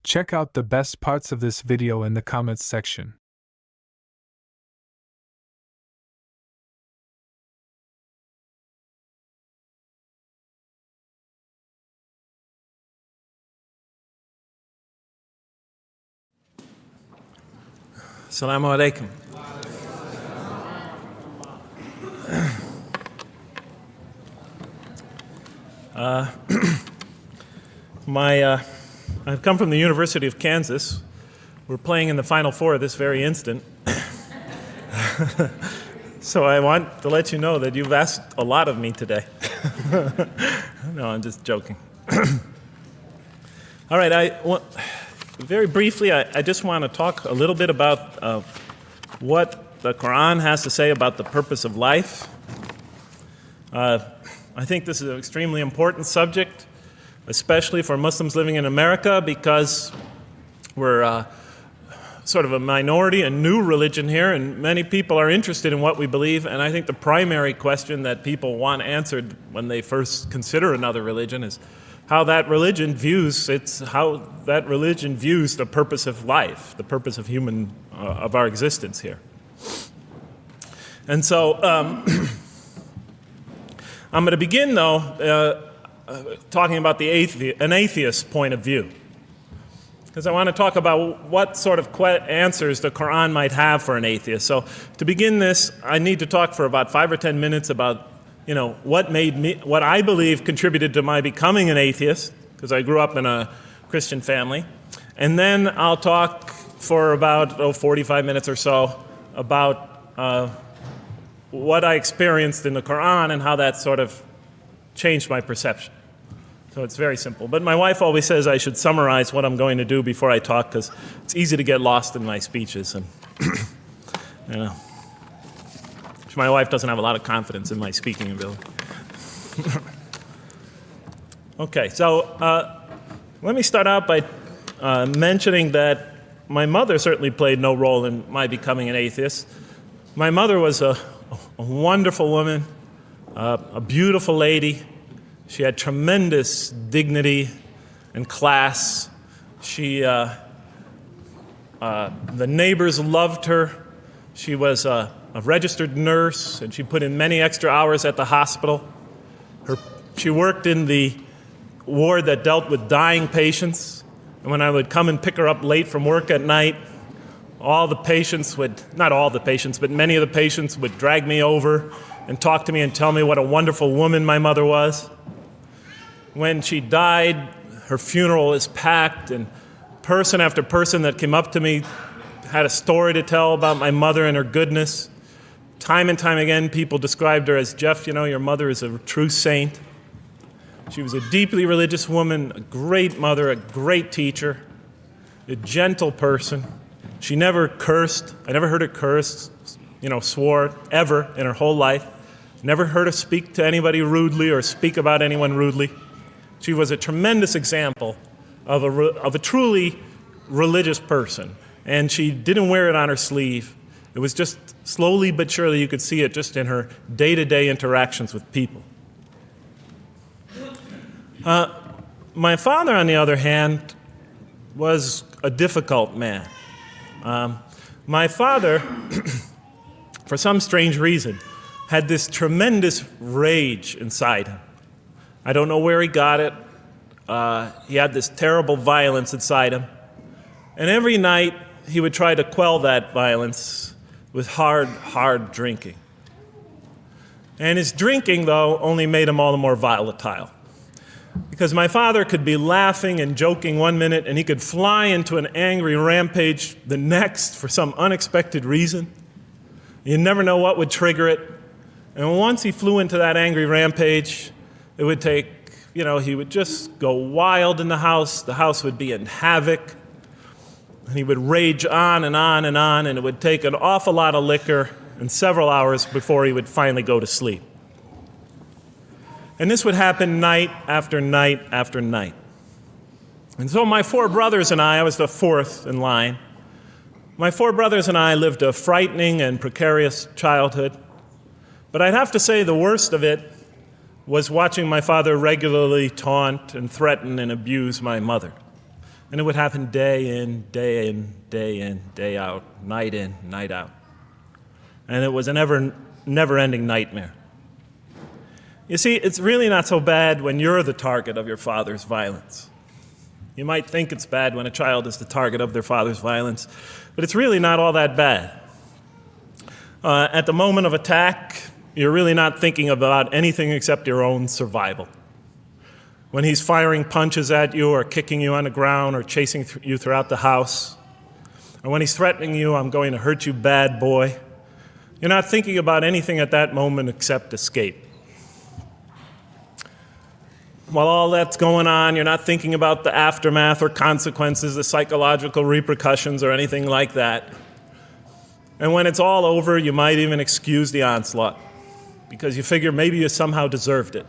Check out the best parts of this video in the comments section. Assalamu alaikum. I've come from the University of Kansas. We're playing in the Final Four this very instant. So I want to let you know that you've asked a lot of me today. No, I'm just joking. All right, very briefly, I just want to talk a little bit about what the Qur'an has to say about the purpose of life. I think this is an extremely important subject, especially for Muslims living in America, because we're sort of a minority, a new religion here, and many people are interested in what we believe. And I think the primary question that people want answered when they first consider another religion is how that religion views the purpose of life, the purpose of of our existence here. And so I'm going to begin, though, talking about an atheist point of view, because I want to talk about what sort of answers the Quran might have for an atheist. So to begin this, I need to talk for about 5 or 10 minutes about what I believe contributed to my becoming an atheist, because I grew up in a Christian family. And then I'll talk for about 45 minutes or so about what I experienced in the Quran and how that sort of changed my perception. So it's very simple. But my wife always says I should summarize what I'm going to do before I talk, because it's easy to get lost in my speeches. And my wife doesn't have a lot of confidence in my speaking ability. Okay, so let me start out by mentioning that my mother certainly played no role in my becoming an atheist. My mother was a wonderful woman, a beautiful lady. She had tremendous dignity and class. The neighbors loved her. She was a registered nurse, and she put in many extra hours at the hospital. She worked in the ward that dealt with dying patients. And when I would come and pick her up late from work at night, not all the patients, but many of the patients would drag me over and talk to me and tell me what a wonderful woman my mother was. When she died, her funeral was packed, and person after person that came up to me had a story to tell about my mother and her goodness. Time and time again, people described her as, Jeff, your mother is a true saint. She was a deeply religious woman, a great mother, a great teacher, a gentle person. She never cursed. I never heard her curse, swore ever in her whole life. Never heard her speak to anybody rudely or speak about anyone rudely. She was a tremendous example of a truly religious person. And she didn't wear it on her sleeve. It was just slowly but surely you could see it just in her day-to-day interactions with people. My father, on the other hand, was a difficult man. My father, for some strange reason, had this tremendous rage inside him. I don't know where he got it. He had this terrible violence inside him. And every night, he would try to quell that violence with hard drinking. And his drinking, though, only made him all the more volatile. Because my father could be laughing and joking one minute, and he could fly into an angry rampage the next for some unexpected reason. You never know what would trigger it. And once he flew into that angry rampage, it would take, he would just go wild in the house. The house would be in havoc. And he would rage on and on and on, and it would take an awful lot of liquor and several hours before he would finally go to sleep. And this would happen night after night after night. And so my 4 brothers and I was the 4th in line. My 4 brothers and I lived a frightening and precarious childhood. But I'd have to say the worst of it was watching my father regularly taunt and threaten and abuse my mother. And it would happen day in, day in, day in, day out, night in, night out. And it was a never-ending nightmare. You see, it's really not so bad when you're the target of your father's violence. You might think it's bad when a child is the target of their father's violence, but it's really not all that bad. At the moment of attack, you're really not thinking about anything except your own survival. When he's firing punches at you or kicking you on the ground or chasing you throughout the house, or when he's threatening you, "I'm going to hurt you, bad boy," you're not thinking about anything at that moment except escape. While all that's going on, you're not thinking about the aftermath or consequences, the psychological repercussions or anything like that. And when it's all over, you might even excuse the onslaught because you figure maybe you somehow deserved it.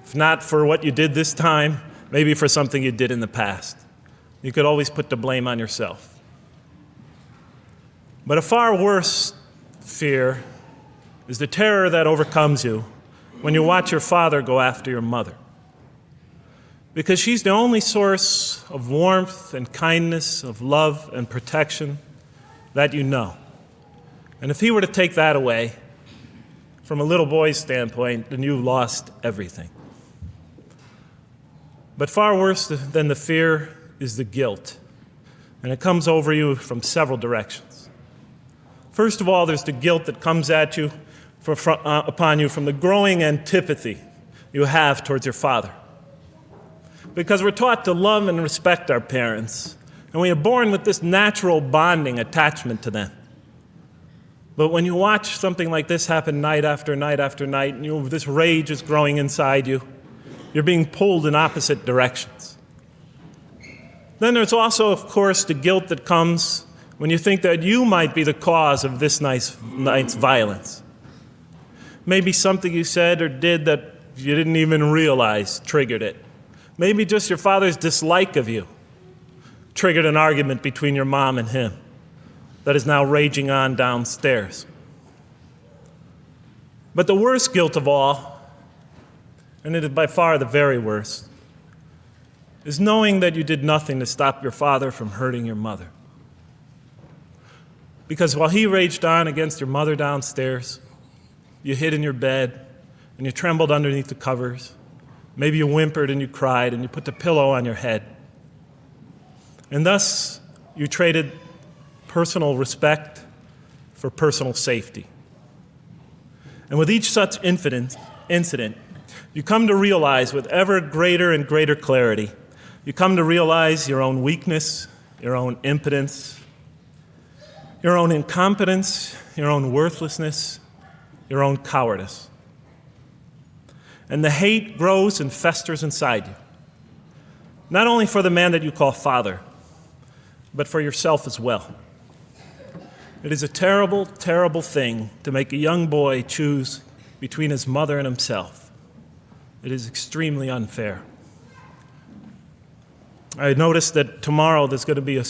If not for what you did this time, maybe for something you did in the past. You could always put the blame on yourself. But a far worse fear is the terror that overcomes you when you watch your father go after your mother. Because she's the only source of warmth and kindness, of love and protection that you know. And if he were to take that away, from a little boy's standpoint, then you've lost everything. But far worse than the fear is the guilt, and it comes over you from several directions. First of all, there's the guilt that comes at you upon you from the growing antipathy you have towards your father. Because we're taught to love and respect our parents, and we are born with this natural bonding attachment to them. But when you watch something like this happen night after night after night, and this rage is growing inside you, you're being pulled in opposite directions. Then there's also, of course, the guilt that comes when you think that you might be the cause of this night's violence. Maybe something you said or did that you didn't even realize triggered it. Maybe just your father's dislike of you triggered an argument between your mom and him that is now raging on downstairs. But the worst guilt of all, and it is by far the very worst, is knowing that you did nothing to stop your father from hurting your mother. Because while he raged on against your mother downstairs, you hid in your bed and you trembled underneath the covers. Maybe you whimpered and you cried and you put the pillow on your head. And thus, you traded personal respect for personal safety. And with each such incident, you come to realize with ever greater and greater clarity, you come to realize your own weakness, your own impotence, your own incompetence, your own worthlessness, your own cowardice. And the hate grows and festers inside you, not only for the man that you call father, but for yourself as well. It is a terrible, terrible thing to make a young boy choose between his mother and himself. It is extremely unfair. I noticed that tomorrow there's going to be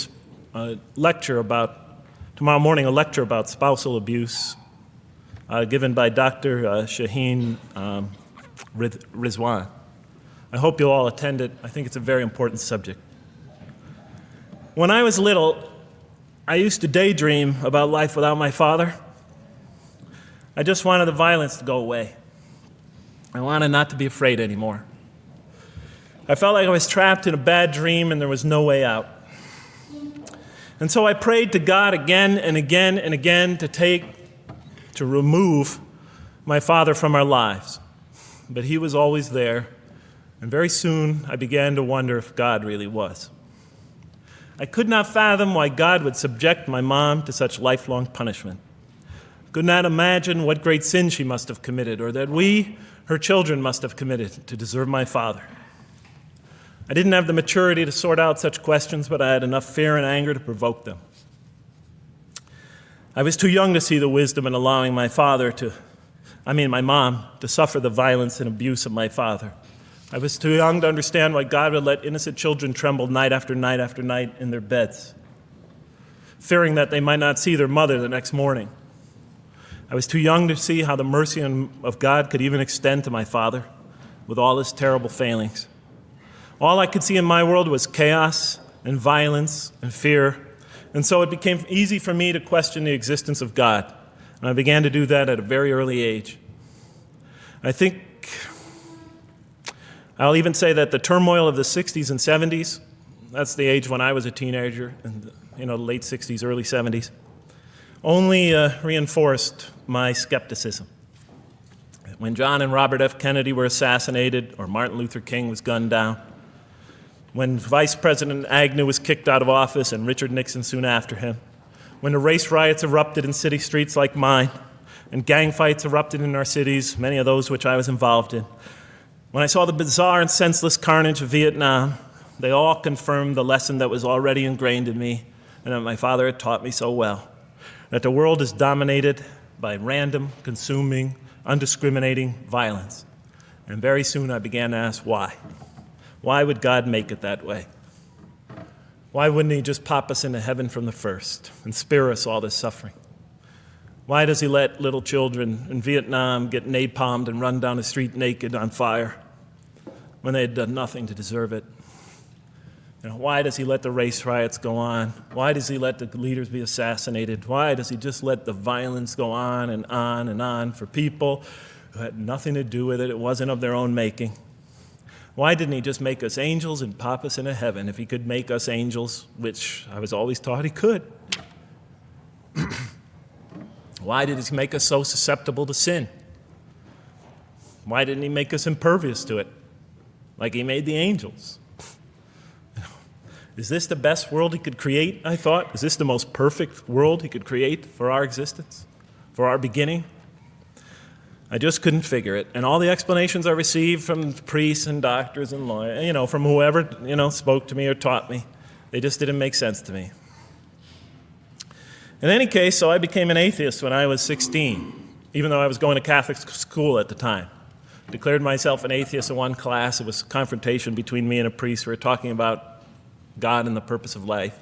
tomorrow morning, a lecture about spousal abuse given by Dr. Shaheen Rizwan. I hope you'll all attend it. I think it's a very important subject. When I was little, I used to daydream about life without my father. I just wanted the violence to go away. I wanted not to be afraid anymore. I felt like I was trapped in a bad dream and there was no way out. And so I prayed to God again and again and again to remove my father from our lives. But he was always there, and very soon I began to wonder if God really was. I could not fathom why God would subject my mom to such lifelong punishment. I could not imagine what great sin she must have committed, or that we, her children, must have committed to deserve my father. I didn't have the maturity to sort out such questions, but I had enough fear and anger to provoke them. I was too young to see the wisdom in allowing my mom to suffer the violence and abuse of my father. I was too young to understand why God would let innocent children tremble night after night after night in their beds, fearing that they might not see their mother the next morning. I was too young to see how the mercy of God could even extend to my father with all his terrible failings. All I could see in my world was chaos and violence and fear. And so it became easy for me to question the existence of God. And I began to do that at a very early age. I think I'll even say that the turmoil of the 60s and 70s, that's the age when I was a teenager, in the late 60s, early 70s, only reinforced my skepticism. When John and Robert F. Kennedy were assassinated, or Martin Luther King was gunned down, when Vice President Agnew was kicked out of office and Richard Nixon soon after him, when the race riots erupted in city streets like mine, and gang fights erupted in our cities, many of those which I was involved in, when I saw the bizarre and senseless carnage of Vietnam, they all confirmed the lesson that was already ingrained in me and that my father had taught me so well, that the world is dominated by random, consuming, undiscriminating violence. And very soon I began to ask why. Why would God make it that way? Why wouldn't he just pop us into heaven from the first and spare us all this suffering? Why does he let little children in Vietnam get napalmed and run down the street naked on fire when they had done nothing to deserve it? Why does he let the race riots go on? Why does he let the leaders be assassinated? Why does he just let the violence go on and on and on for people who had nothing to do with it? It wasn't of their own making. Why didn't he just make us angels and pop us into heaven if he could make us angels, which I was always taught he could? Why did he make us so susceptible to sin? Why didn't he make us impervious to it, like he made the angels? Is this the best world he could create, I thought? Is this the most perfect world he could create for our existence, for our beginning? I just couldn't figure it. And all the explanations I received from priests and doctors and lawyers, from whoever, spoke to me or taught me, they just didn't make sense to me. In any case, so I became an atheist when I was 16, even though I was going to Catholic school at the time. Declared myself an atheist in one class. It was a confrontation between me and a priest. We were talking about God and the purpose of life.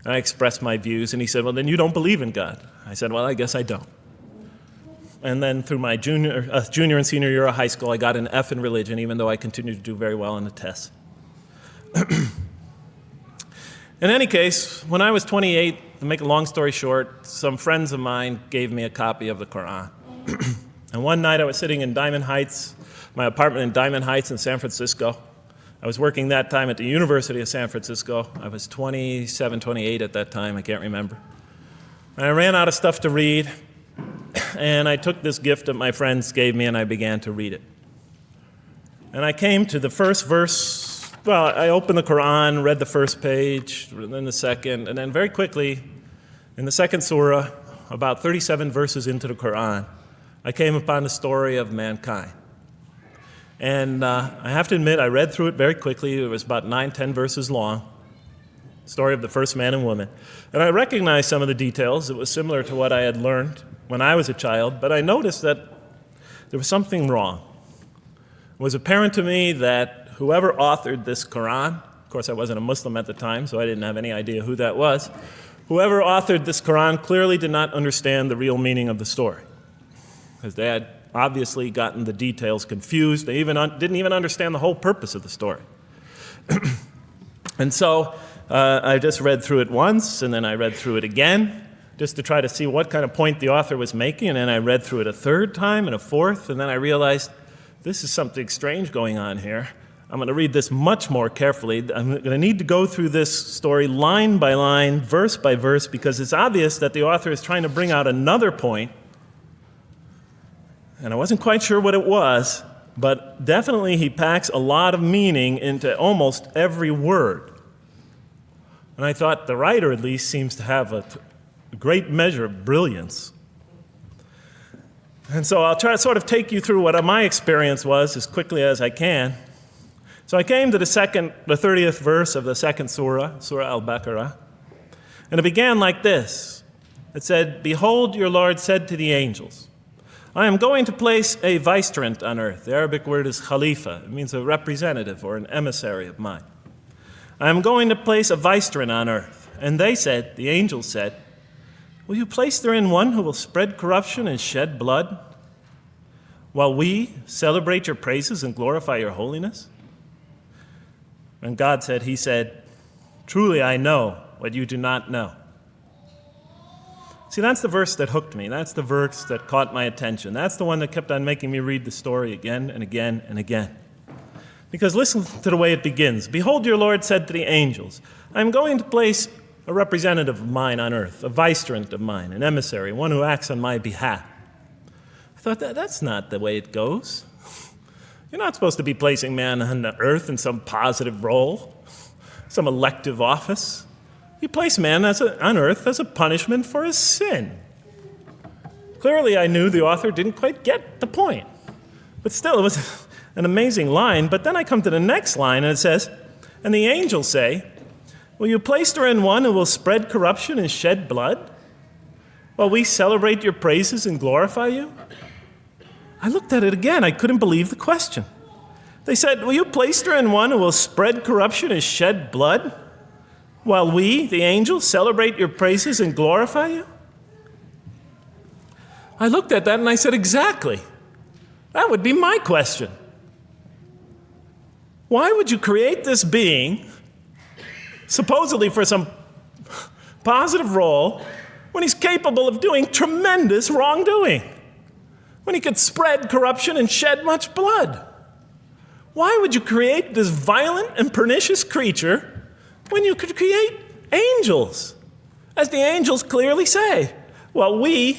And I expressed my views, and he said, well, then you don't believe in God. I said, well, I guess I don't. And then through my junior and senior year of high school, I got an F in religion, even though I continued to do very well on the tests. In any case, when I was 28, to make a long story short, some friends of mine gave me a copy of the Qur'an. And one night I was sitting in Diamond Heights, my apartment in Diamond Heights in San Francisco. I was working that time at the University of San Francisco. I was 27, 28 at that time, I can't remember. And I ran out of stuff to read, and I took this gift that my friends gave me and I began to read it. And I came to the first verse. Well, I opened the Quran, read the first page, then the second, and then very quickly, in the second surah, about 37 verses into the Quran, I came upon the story of mankind. And I have to admit, I read through it very quickly. It was about 9, 10 verses long, story of the first man and woman. And I recognized some of the details. It was similar to what I had learned when I was a child, but I noticed that there was something wrong. It was apparent to me that whoever authored this Quran, of course I wasn't a Muslim at the time, so I didn't have any idea who that was, whoever authored this Quran clearly did not understand the real meaning of the story, because they had obviously gotten the details confused. They didn't even understand the whole purpose of the story. And so I just read through it once, and then I read through it again, just to try to see what kind of point the author was making, and then I read through it a third time and a fourth, and then I realized this is something strange going on here. I'm going to read this much more carefully. I'm going to need to go through this story line by line, verse by verse, because it's obvious that the author is trying to bring out another point. And I wasn't quite sure what it was, but definitely he packs a lot of meaning into almost every word. And I thought the writer at least seems to have a great measure of brilliance. And so I'll try to sort of take you through what my experience was as quickly as I can. So I came to the 30th verse of the second surah, Surah Al-Baqarah, and it began like this. It said, "Behold, your Lord said to the angels, I am going to place a vicegerent on earth." The Arabic word is khalifa. It means a representative or an emissary of mine. "I am going to place a vicegerent on earth." And they said, the angels said, "Will you place therein one who will spread corruption and shed blood, while we celebrate your praises and glorify your holiness?" And God said, he said, Truly I know what you do not know. See, that's the verse that hooked me. That's the verse that caught my attention. That's the one that kept on making me read the story again and again and again. Because listen to the way it begins. Behold, your Lord said to the angels, I am going to place a representative of mine on earth, a vicegerent of mine, an emissary, one who acts on my behalf. I thought, that's not the way it goes. You're not supposed to be placing man on the earth in some positive role, some elective office. You place man on earth as a punishment for his sin. Clearly, I knew the author didn't quite get the point. But still, it was an amazing line. But then I come to the next line, and it says, and the angels say, will you place her in one who will spread corruption and shed blood, while we celebrate your praises and glorify you? I looked at it again. I couldn't believe the question. They said, will you place her in one who will spread corruption and shed blood, while we, the angels, celebrate your praises and glorify you? I looked at that and I said, exactly. That would be my question. Why would you create this being, supposedly for some positive role, when he's capable of doing tremendous wrongdoing? When he could spread corruption and shed much blood? Why would you create this violent and pernicious creature when you could create angels? As the angels clearly say, while we,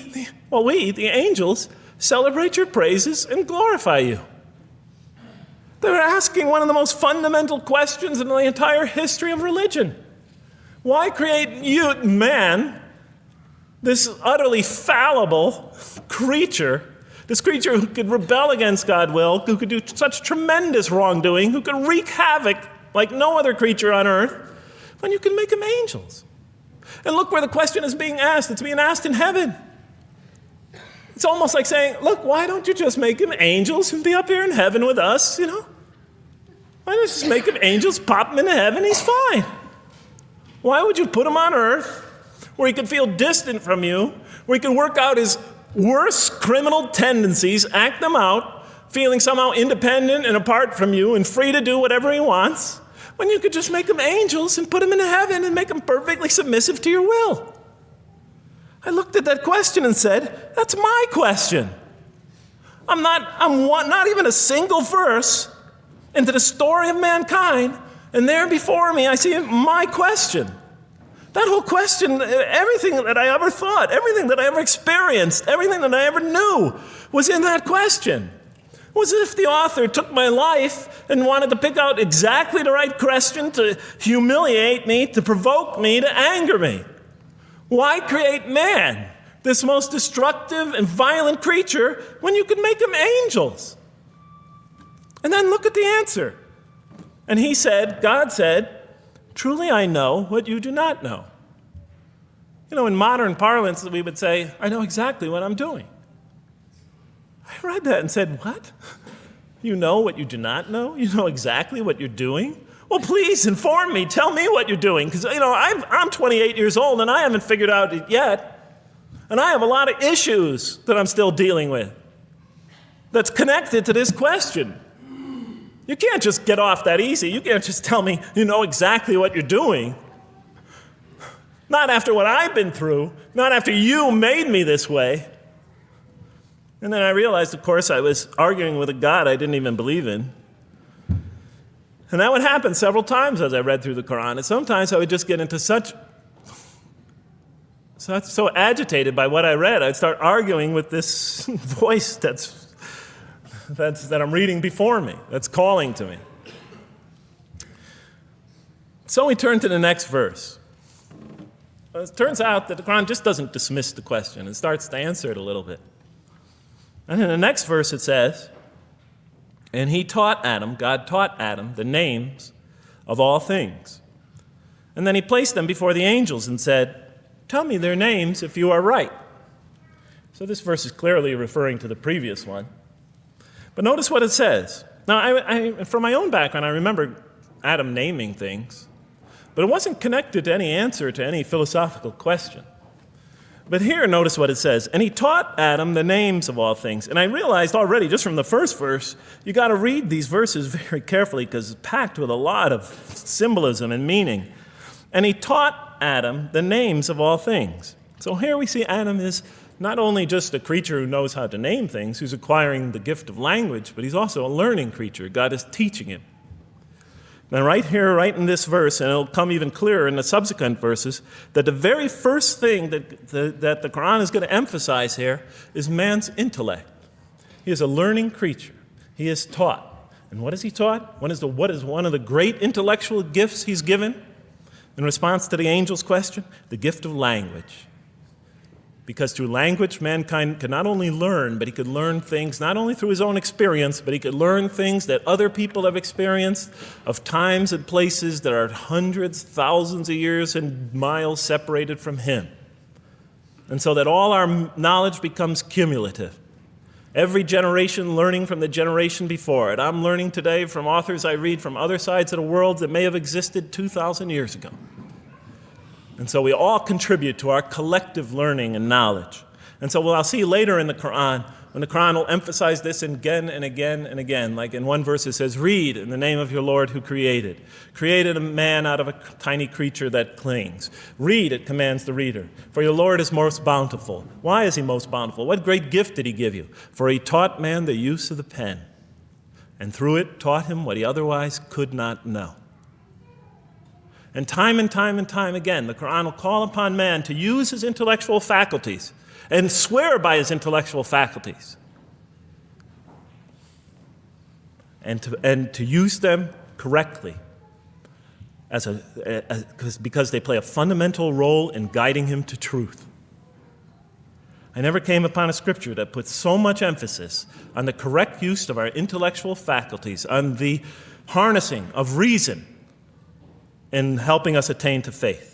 the angels, celebrate your praises and glorify you. They're asking one of the most fundamental questions in the entire history of religion. Why create you, man, this utterly fallible creature, this creature who could rebel against God's will, who could do such tremendous wrongdoing, who could wreak havoc like no other creature on earth, when you can make them angels? And look where the question is being asked. It's being asked in heaven. It's almost like saying, look, why don't you just make them angels and be up here in heaven with us, Why don't you just make them angels, pop them into heaven, he's fine. Why would you put him on earth where he could feel distant from you, where he could work out his worst criminal tendencies, act them out, feeling somehow independent and apart from you and free to do whatever he wants, when you could just make them angels and put them into heaven and make them perfectly submissive to your will? I looked at that question and said, that's my question. I'm not even a single verse into the story of mankind, and there before me I see my question. That whole question, everything that I ever thought, everything that I ever experienced, everything that I ever knew was in that question. It was as if the author took my life and wanted to pick out exactly the right question to humiliate me, to provoke me, to anger me. Why create man, this most destructive and violent creature, when you could make him angels? And then look at the answer. And he said, God said, truly I know what you do not know. In modern parlance, we would say, I know exactly what I'm doing. I read that and said, what? You know what you do not know? You know exactly what you're doing? Well, please inform me. Tell me what you're doing. Because, I'm 28 years old and I haven't figured out it yet. And I have a lot of issues that I'm still dealing with that's connected to this question. You can't just get off that easy. You can't just tell me you know exactly what you're doing. Not after what I've been through. Not after you made me this way. And then I realized, of course, I was arguing with a God I didn't even believe in. And that would happen several times as I read through the Qur'an. And sometimes I would just get into so agitated by what I read, I'd start arguing with this voice that I'm reading before me, that's calling to me. So we turn to the next verse. Well, it turns out that the Quran just doesn't dismiss the question. It starts to answer it a little bit. And in the next verse it says, and God taught Adam the names of all things. And then he placed them before the angels and said, tell me their names if you are right. So this verse is clearly referring to the previous one. But notice what it says. Now, I from my own background, I remember Adam naming things, but it wasn't connected to any answer to any philosophical question. But here, notice what it says. And he taught Adam the names of all things. And I realized already, just from the first verse, you got to read these verses very carefully because it's packed with a lot of symbolism and meaning. And he taught Adam the names of all things. So here we see Adam is not only just a creature who knows how to name things, who's acquiring the gift of language, but he's also a learning creature. God is teaching him. Now right here, right in this verse, and it'll come even clearer in the subsequent verses, that the very first thing that the Qur'an is going to emphasize here is man's intellect. He is a learning creature. He is taught. And what is he taught? What is one of the great intellectual gifts he's given in response to the angel's question? The gift of language. Because through language, mankind can not only learn, but he could learn things not only through his own experience, but he could learn things that other people have experienced of times and places that are hundreds, thousands of years and miles separated from him. And so that all our knowledge becomes cumulative. Every generation learning from the generation before it. I'm learning today from authors I read from other sides of the world that may have existed 2,000 years ago. And so we all contribute to our collective learning and knowledge. And so what I'll see later in the Qur'an, when the Qur'an will emphasize this again and again and again. Like in one verse it says, read in the name of your Lord who created. Created a man out of a tiny creature that clings. Read, it commands the reader. For your Lord is most bountiful. Why is he most bountiful? What great gift did he give you? For he taught man the use of the pen. And through it taught him what he otherwise could not know. And time again, the Qur'an will call upon man to use his intellectual faculties and swear by his intellectual faculties and to use them correctly because they play a fundamental role in guiding him to truth. I never came upon a scripture that puts so much emphasis on the correct use of our intellectual faculties, on the harnessing of reason in helping us attain to faith.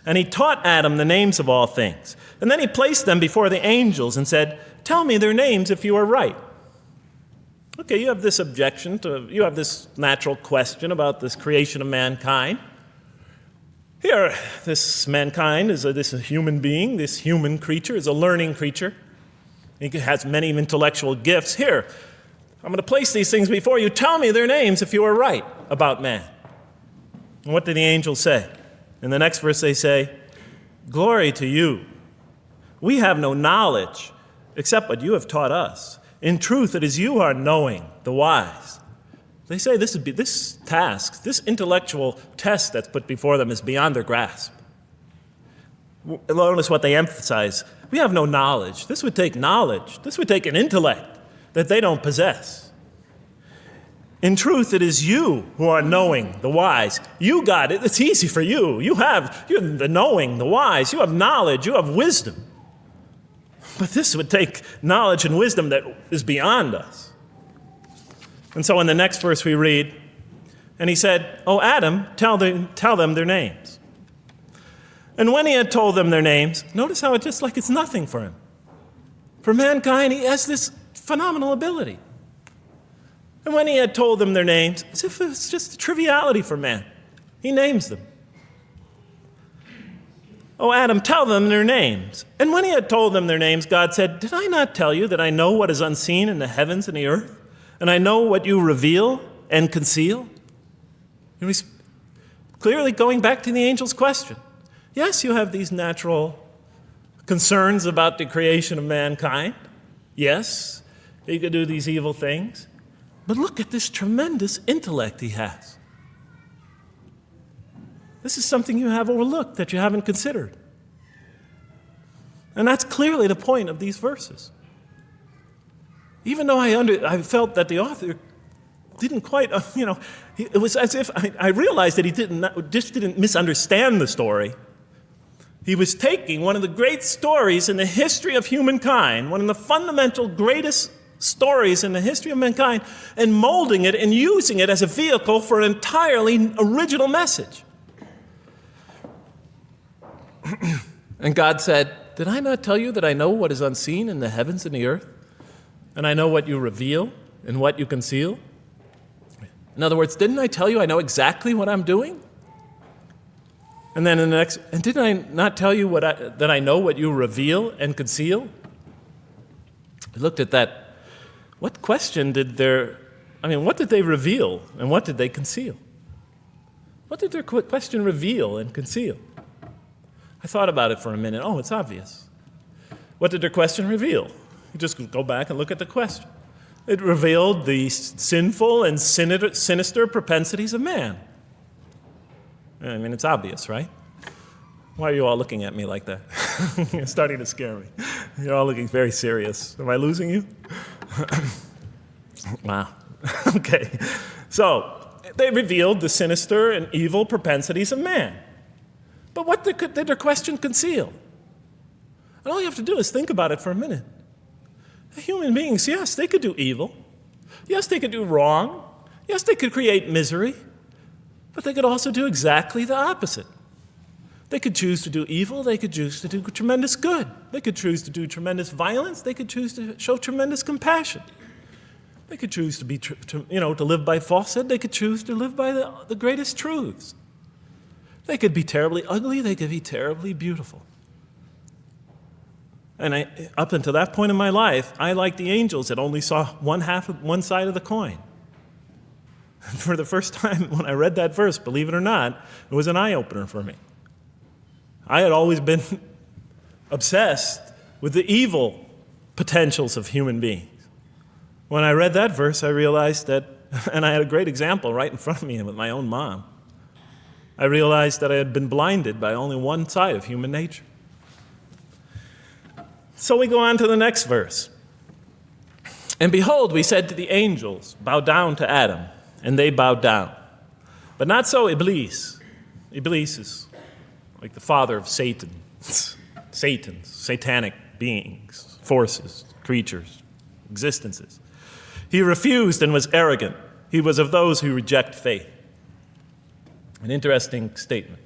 And he taught Adam the names of all things. And then he placed them before the angels and said, tell me their names if you are right. Okay, you have this you have this natural question about this creation of mankind. Here, this mankind is this human being, this human creature is a learning creature. He has many intellectual gifts. Here, I'm going to place these things before you. Tell me their names if you are right about man. And what did the angels say? In the next verse they say, glory to you. We have no knowledge except what you have taught us. In truth, it is you who are knowing, the wise. They say this task, this intellectual test that's put before them is beyond their grasp. Notice what they emphasize. We have no knowledge. This would take knowledge. This would take an intellect that they don't possess. In truth, it is you who are knowing, the wise. You got it. It's easy for you. You're the knowing, the wise. You have knowledge. You have wisdom. But this would take knowledge and wisdom that is beyond us. And so in the next verse we read, and he said, "O Adam, tell them their names." And when he had told them their names, notice how it's nothing for him. For mankind, he has this phenomenal ability. And when he had told them their names, as if it's just a triviality for man, he names them. "O Adam, tell them their names." And when he had told them their names, God said, "Did I not tell you that I know what is unseen in the heavens and the earth? And I know what you reveal and conceal?" And he's clearly going back to the angel's question. Yes, you have these natural concerns about the creation of mankind. Yes, he could do these evil things. But look at this tremendous intellect he has. This is something you have overlooked that you haven't considered. And that's clearly the point of these verses. Even though I felt that the author didn't quite, it was as if I realized that he didn't misunderstand the story. He was taking one of the great stories in the history of humankind, one of the fundamental greatest stories in the history of mankind, and molding it and using it as a vehicle for an entirely original message. And God said, "Did I not tell you that I know what is unseen in the heavens and the earth? And I know what you reveal and what you conceal?" In other words, didn't I tell you I know exactly what I'm doing? And then in the next, and didn't I not tell you that I know what you reveal and conceal? I looked at that. What did they reveal and what did they conceal? What did their question reveal and conceal? I thought about it for a minute. Oh, it's obvious. What did their question reveal? You just go back and look at the question. It revealed the sinful and sinister propensities of man. I mean, it's obvious, right? Why are you all looking at me like that? You're starting to scare me. You're all looking very serious. Am I losing you? Wow. Okay. So, they revealed the sinister and evil propensities of man. But what did their question conceal? And all you have to do is think about it for a minute. Human beings, yes, they could do evil. Yes, they could do wrong. Yes, they could create misery. But they could also do exactly the opposite. They could choose to do evil. They could choose to do tremendous good. They could choose to do tremendous violence. They could choose to show tremendous compassion. They could choose to be, to live by falsehood. They could choose to live by the greatest truths. They could be terribly ugly. They could be terribly beautiful. And up until that point in my life, I, like the angels, that only saw one side of the coin. For the first time when I read that verse, believe it or not, it was an eye-opener for me. I had always been obsessed with the evil potentials of human beings. When I read that verse, I realized that, and I had a great example right in front of me with my own mom, I realized that I had been blinded by only one side of human nature. So we go on to the next verse. And behold, we said to the angels, bow down to Adam, and they bowed down. But not so Iblis. Iblis is like the father of Satan. Satans, satanic beings, forces, creatures, existences. He refused and was arrogant. He was of those who reject faith. An interesting statement.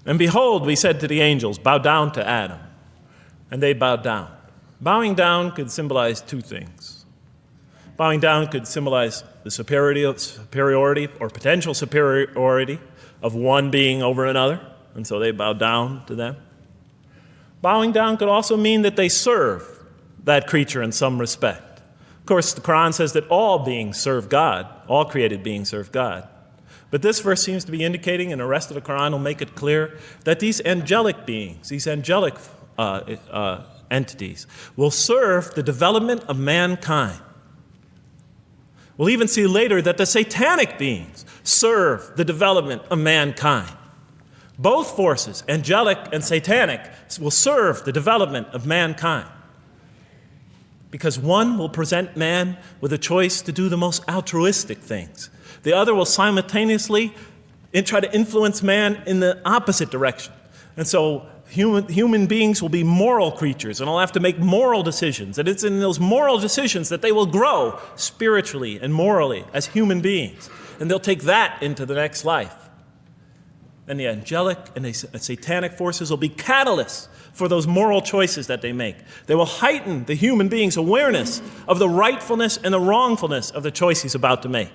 And behold, we said to the angels, bow down to Adam. And they bowed down. Bowing down could symbolize two things. Bowing down could symbolize the superiority or potential superiority of one being over another, and so they bowed down to them. Bowing down could also mean that they serve that creature in some respect. Of course, the Qur'an says that all beings serve God, all created beings serve God. But this verse seems to be indicating, and the rest of the Qur'an will make it clear, that these angelic beings, these angelic entities, will serve the development of mankind. We'll even see later that the satanic beings serve the development of mankind. Both forces, angelic and satanic, will serve the development of mankind. Because one will present man with a choice to do the most altruistic things. The other will simultaneously try to influence man in the opposite direction. And so human beings will be moral creatures, and they'll have to make moral decisions. And it's in those moral decisions that they will grow spiritually and morally as human beings. And they'll take that into the next life. And the angelic and the satanic forces will be catalysts for those moral choices that they make. They will heighten the human being's awareness of the rightfulness and the wrongfulness of the choice he's about to make.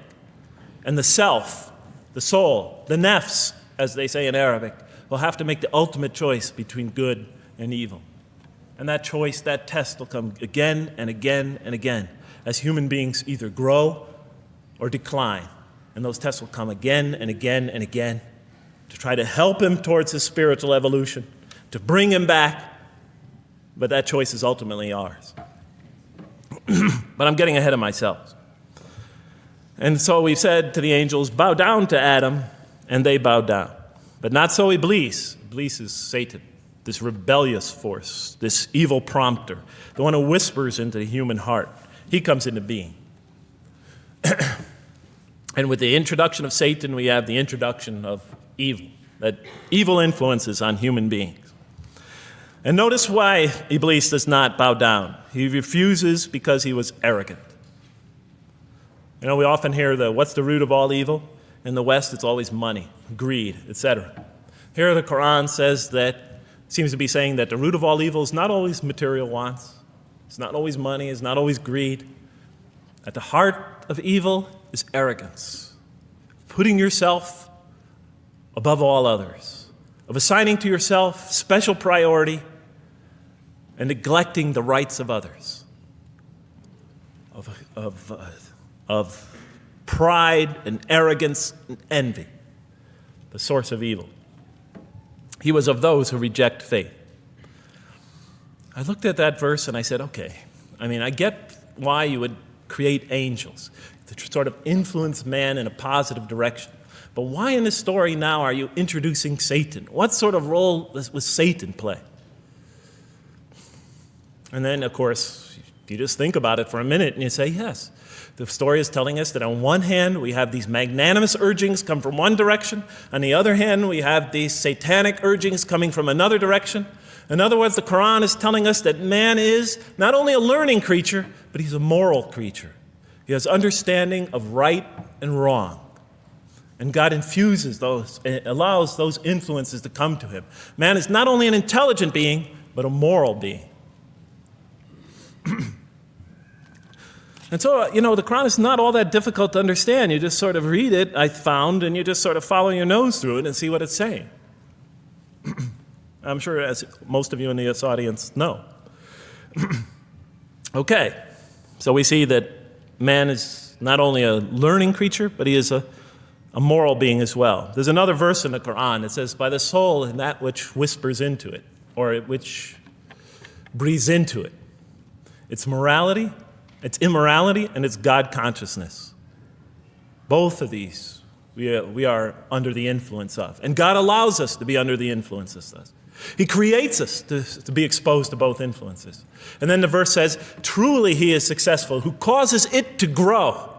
And the self, the soul, the nafs, as they say in Arabic, will have to make the ultimate choice between good and evil. And that choice, that test will come again and again and again as human beings either grow or decline. And those tests will come again and again and again to try to help him towards his spiritual evolution, to bring him back. But that choice is ultimately ours. But I'm getting ahead of myself. And so we said to the angels, bow down to Adam, and they bowed down. But not so Iblis. Iblis is Satan, this rebellious force, this evil prompter, the one who whispers into the human heart. He comes into being. And with the introduction of Satan, we have the introduction of evil, that evil influences on human beings. And notice why Iblis does not bow down. He refuses because he was arrogant. You know, we often hear what's the root of all evil? In the West, it's always money, greed, etc. Here the Quran seems to be saying that the root of all evil is not always material wants. It's not always money, it's not always greed. At the heart of evil is arrogance, putting yourself above all others, of assigning to yourself special priority and neglecting the rights of others, of pride and arrogance and envy. the source of evil. He was of those who reject faith. I looked at that verse and I said, okay, I get why you would create angels to sort of influence man in a positive direction. But why in this story now are you introducing Satan? What sort of role was Satan play? And then, of course, you just think about it for a minute and you say, yes. The story is telling us that on one hand, we have these magnanimous urgings come from one direction. On the other hand, we have these satanic urgings coming from another direction. In other words, the Qur'an is telling us that man is not only a learning creature, but he's a moral creature. He has understanding of right and wrong. And God infuses those, allows those influences to come to him. Man is not only an intelligent being, but a moral being. And so, the Quran is not all that difficult to understand. You just sort of read it, I found, and you just sort of follow your nose through it and see what it's saying. I'm sure as most of you in this audience know. Okay, so we see that man is not only a learning creature, but he is a moral being as well. There's another verse in the Quran that says, by the soul and that which whispers into it, or which breathes into it. It's morality, it's immorality, and it's God consciousness. Both of these we are under the influence of. And God allows us to be under the influences of this. He creates us to be exposed to both influences. And then the verse says, truly he is successful, who causes it to grow.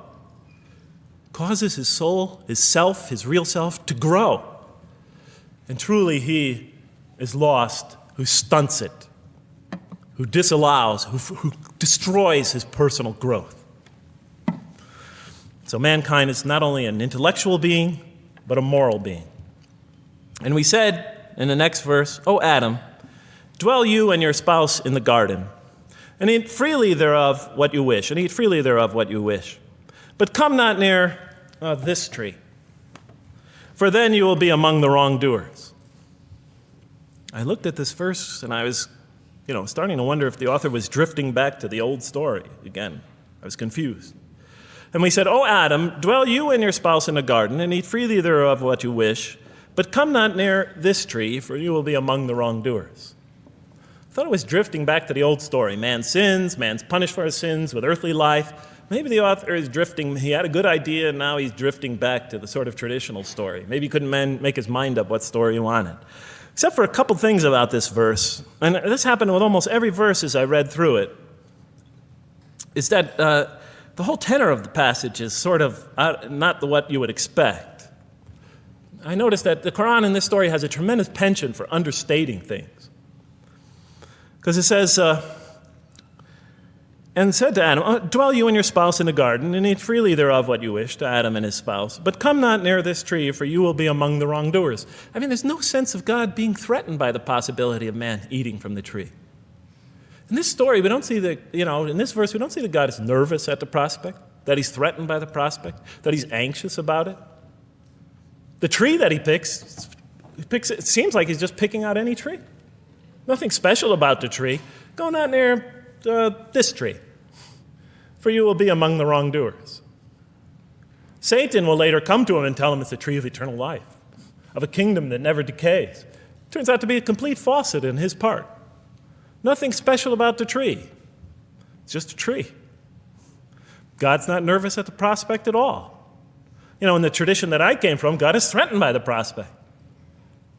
Causes his soul, his self, his real self to grow. And truly he is lost, who stunts it, who disallows, who destroys his personal growth. So mankind is not only an intellectual being, but a moral being. And we said in the next verse, O Adam, dwell you and your spouse in the garden, and eat freely thereof what you wish, and eat freely thereof what you wish. But come not near this tree, for then you will be among the wrongdoers. I looked at this verse and I was starting to wonder if the author was drifting back to the old story again. I was confused. And we said, O Adam, dwell you and your spouse in the garden, and eat freely thereof what you wish, but come not near this tree, for you will be among the wrongdoers. I thought it was drifting back to the old story. Man sins, man's punished for his sins with earthly life. Maybe the author is drifting, he had a good idea, and now he's drifting back to the sort of traditional story. Maybe he couldn't make his mind up what story he wanted. Except for a couple things about this verse, and this happened with almost every verse as I read through it, is that the whole tenor of the passage is sort of not what you would expect. I noticed that the Quran in this story has a tremendous penchant for understating things. Because it says, and said to Adam, dwell you and your spouse in the garden, and eat freely thereof what you wish, to Adam and his spouse. But come not near this tree, for you will be among the wrongdoers. There's no sense of God being threatened by the possibility of man eating from the tree. In this story, we don't see in this verse, we don't see that God is nervous at the prospect, that he's threatened by the prospect, that he's anxious about it. The tree that he picks, it seems like he's just picking out any tree. Nothing special about the tree. Go not near this tree, for you will be among the wrongdoers. Satan will later come to him and tell him it's a tree of eternal life, of a kingdom that never decays. Turns out to be a complete falsehood in his part. Nothing special about the tree. It's just a tree. God's not nervous at the prospect at all. In the tradition that I came from, God is threatened by the prospect.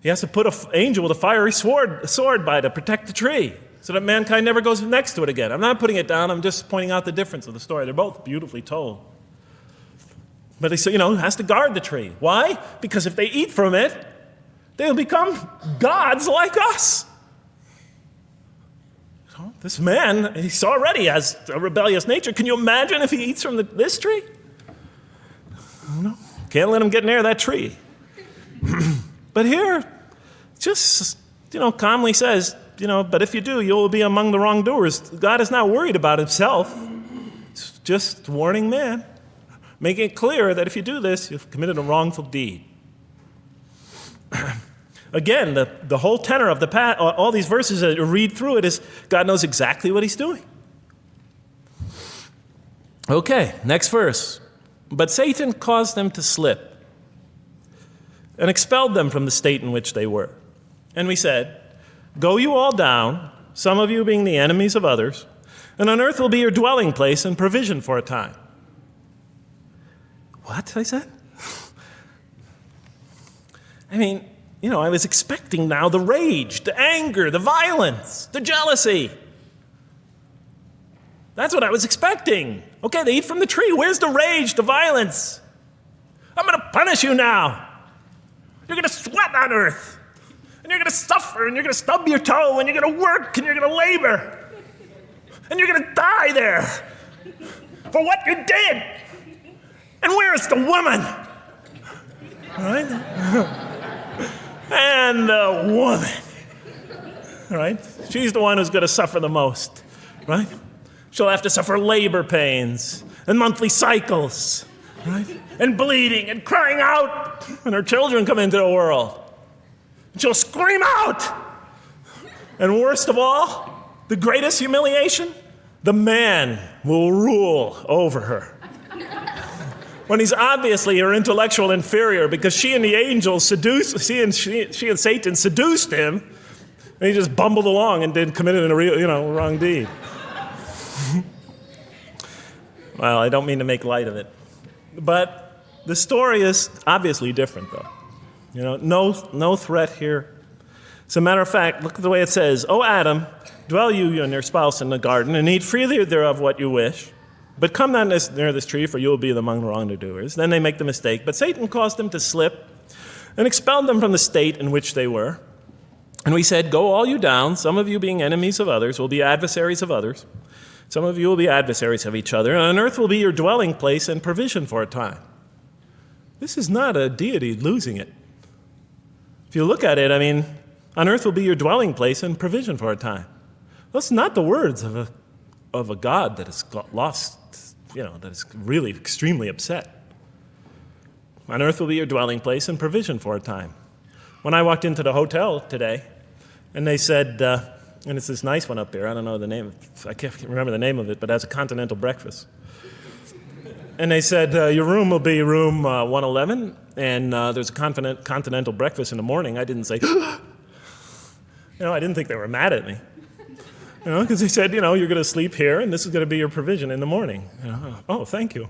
He has to put an angel with a fiery sword by to protect the tree so that mankind never goes next to it again. I'm not putting it down. I'm just pointing out the difference of the story. They're both beautifully told. But he has to guard the tree. Why? Because if they eat from it, they'll become gods like us. This man, he already has a rebellious nature. Can you imagine if he eats from this tree? No, can't let him get near that tree. But here, just, calmly says, but if you do, you will be among the wrongdoers. God is not worried about himself. It's just warning man, making it clear that if you do this, you've committed a wrongful deed. Again, the whole tenor of all these verses that you read through it is God knows exactly what he's doing. Okay, next verse. But Satan caused them to slip. and expelled them from the state in which they were. And we said, "Go you all down, some of you being the enemies of others, and on earth will be your dwelling place and provision for a time." What? I said. I mean, I was expecting now the rage, the anger, the violence, the jealousy. That's what I was expecting. Okay, they eat from the tree. Where's the rage, the violence? I'm going to punish you now. You're going to sweat on earth. And you're going to suffer, and you're going to stub your toe, and you're going to work, and you're going to labor. And you're going to die there for what you did. And where's the woman? All right? And the woman, right? She's the one who's going to suffer the most, right? She'll have to suffer labor pains and monthly cycles, right? And bleeding and crying out when her children come into the world. And she'll scream out. And worst of all, the greatest humiliation, the man will rule over her. When he's obviously her intellectual inferior because she and the angels she and Satan seduced him, and he just bumbled along and committed a real, wrong deed. Well, I don't mean to make light of it. But the story is obviously different, though. No threat here. As a matter of fact, look at the way it says, "O Adam, dwell you and your spouse in the garden, and eat freely thereof what you wish. But come not near this tree, for you will be among the wrongdoers." Then they make the mistake. But Satan caused them to slip and expelled them from the state in which they were. And we said, "Go all you down, some of you being enemies of others, will be adversaries of others. Some of you will be adversaries of each other, and on earth will be your dwelling place and provision for a time." This is not a deity losing it. If you look at it, on earth will be your dwelling place and provision for a time. That's not the words of a God that has lost, that is really extremely upset. On earth will be your dwelling place and provision for a time. When I walked into the hotel today, and they said, and it's this nice one up there, I don't know the name, I can't remember the name of it, but it has a continental breakfast. And they said, your room will be room 111, and there's a continental breakfast in the morning. I didn't say, I didn't think they were mad at me. Because they said, you're going to sleep here, and this is going to be your provision in the morning. Oh, thank you.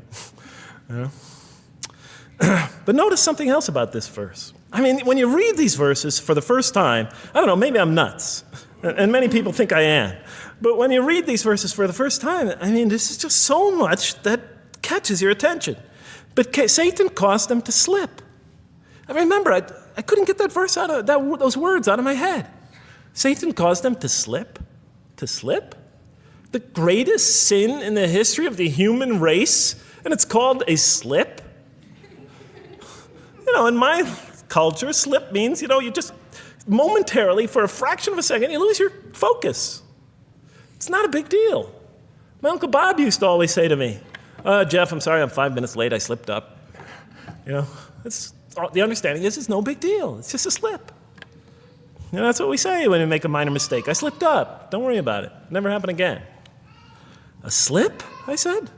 But notice something else about this verse. When you read these verses for the first time, I don't know, maybe I'm nuts, and many people think I am. But when you read these verses for the first time, this is just so much that catches your attention. But Satan caused them to slip. I remember, I couldn't get that verse out of those words out of my head. Satan caused them to slip. To slip? The greatest sin in the history of the human race, and it's called a slip? In my culture, slip means, you just momentarily, for a fraction of a second, you lose your focus. It's not a big deal. My Uncle Bob used to always say to me, "Jeff, I'm sorry I'm 5 minutes late, I slipped up." The understanding is it's no big deal. It's just a slip. That's what we say when we make a minor mistake. I slipped up. Don't worry about it. Never happen again. A slip, I said?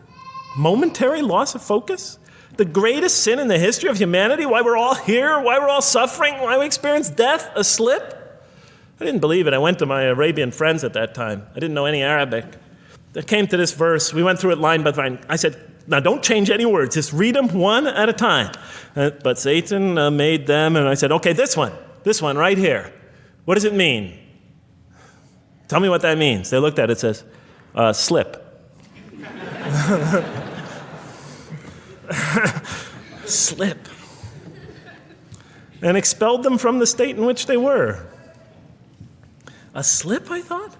Momentary loss of focus? The greatest sin in the history of humanity? Why we're all here? Why we're all suffering? Why we experience death? A slip? I didn't believe it. I went to my Arabian friends at that time. I didn't know any Arabic. They came to this verse. We went through it line by line. I said, now don't change any words. Just read them one at a time. But Satan made them, and I said, okay, this one right here. What does it mean? Tell me what that means. They looked at it, says, slip. Slip. And expelled them from the state in which they were. A slip, I thought?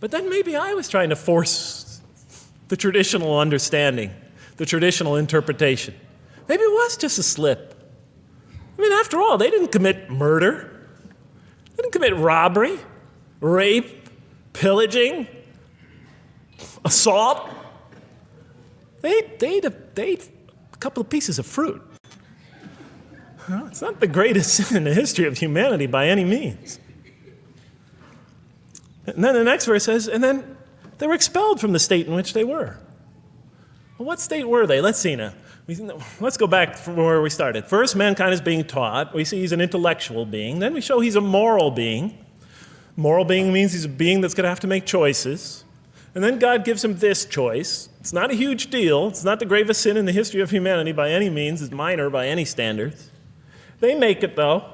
But then maybe I was trying to force the traditional understanding, the traditional interpretation. Maybe it was just a slip. After all, they didn't commit murder. They didn't commit robbery, rape, pillaging, assault. They ate a couple of pieces of fruit. It's not the greatest sin in the history of humanity by any means. And then the next verse says, and then they were expelled from the state in which they were. Well, what state were they? Let's see now. Let's go back from where we started. First, mankind is being taught. We see he's an intellectual being. Then we show he's a moral being. Moral being means he's a being that's going to have to make choices. And then God gives him this choice. It's not a huge deal. It's not the gravest sin in the history of humanity by any means. It's minor by any standards. They make it, though.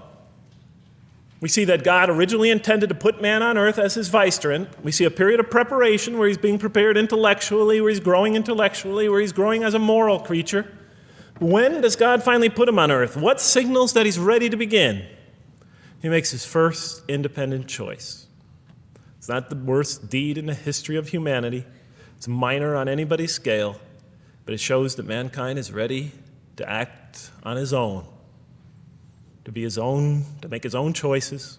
We see that God originally intended to put man on earth as his vicegerent. We see a period of preparation where he's being prepared intellectually, where he's growing as a moral creature. When does God finally put him on earth? What signals that he's ready to begin? He makes his first independent choice. It's not the worst deed in the history of humanity. It's minor on anybody's scale, but it shows that mankind is ready to act on his own, to be his own, to make his own choices,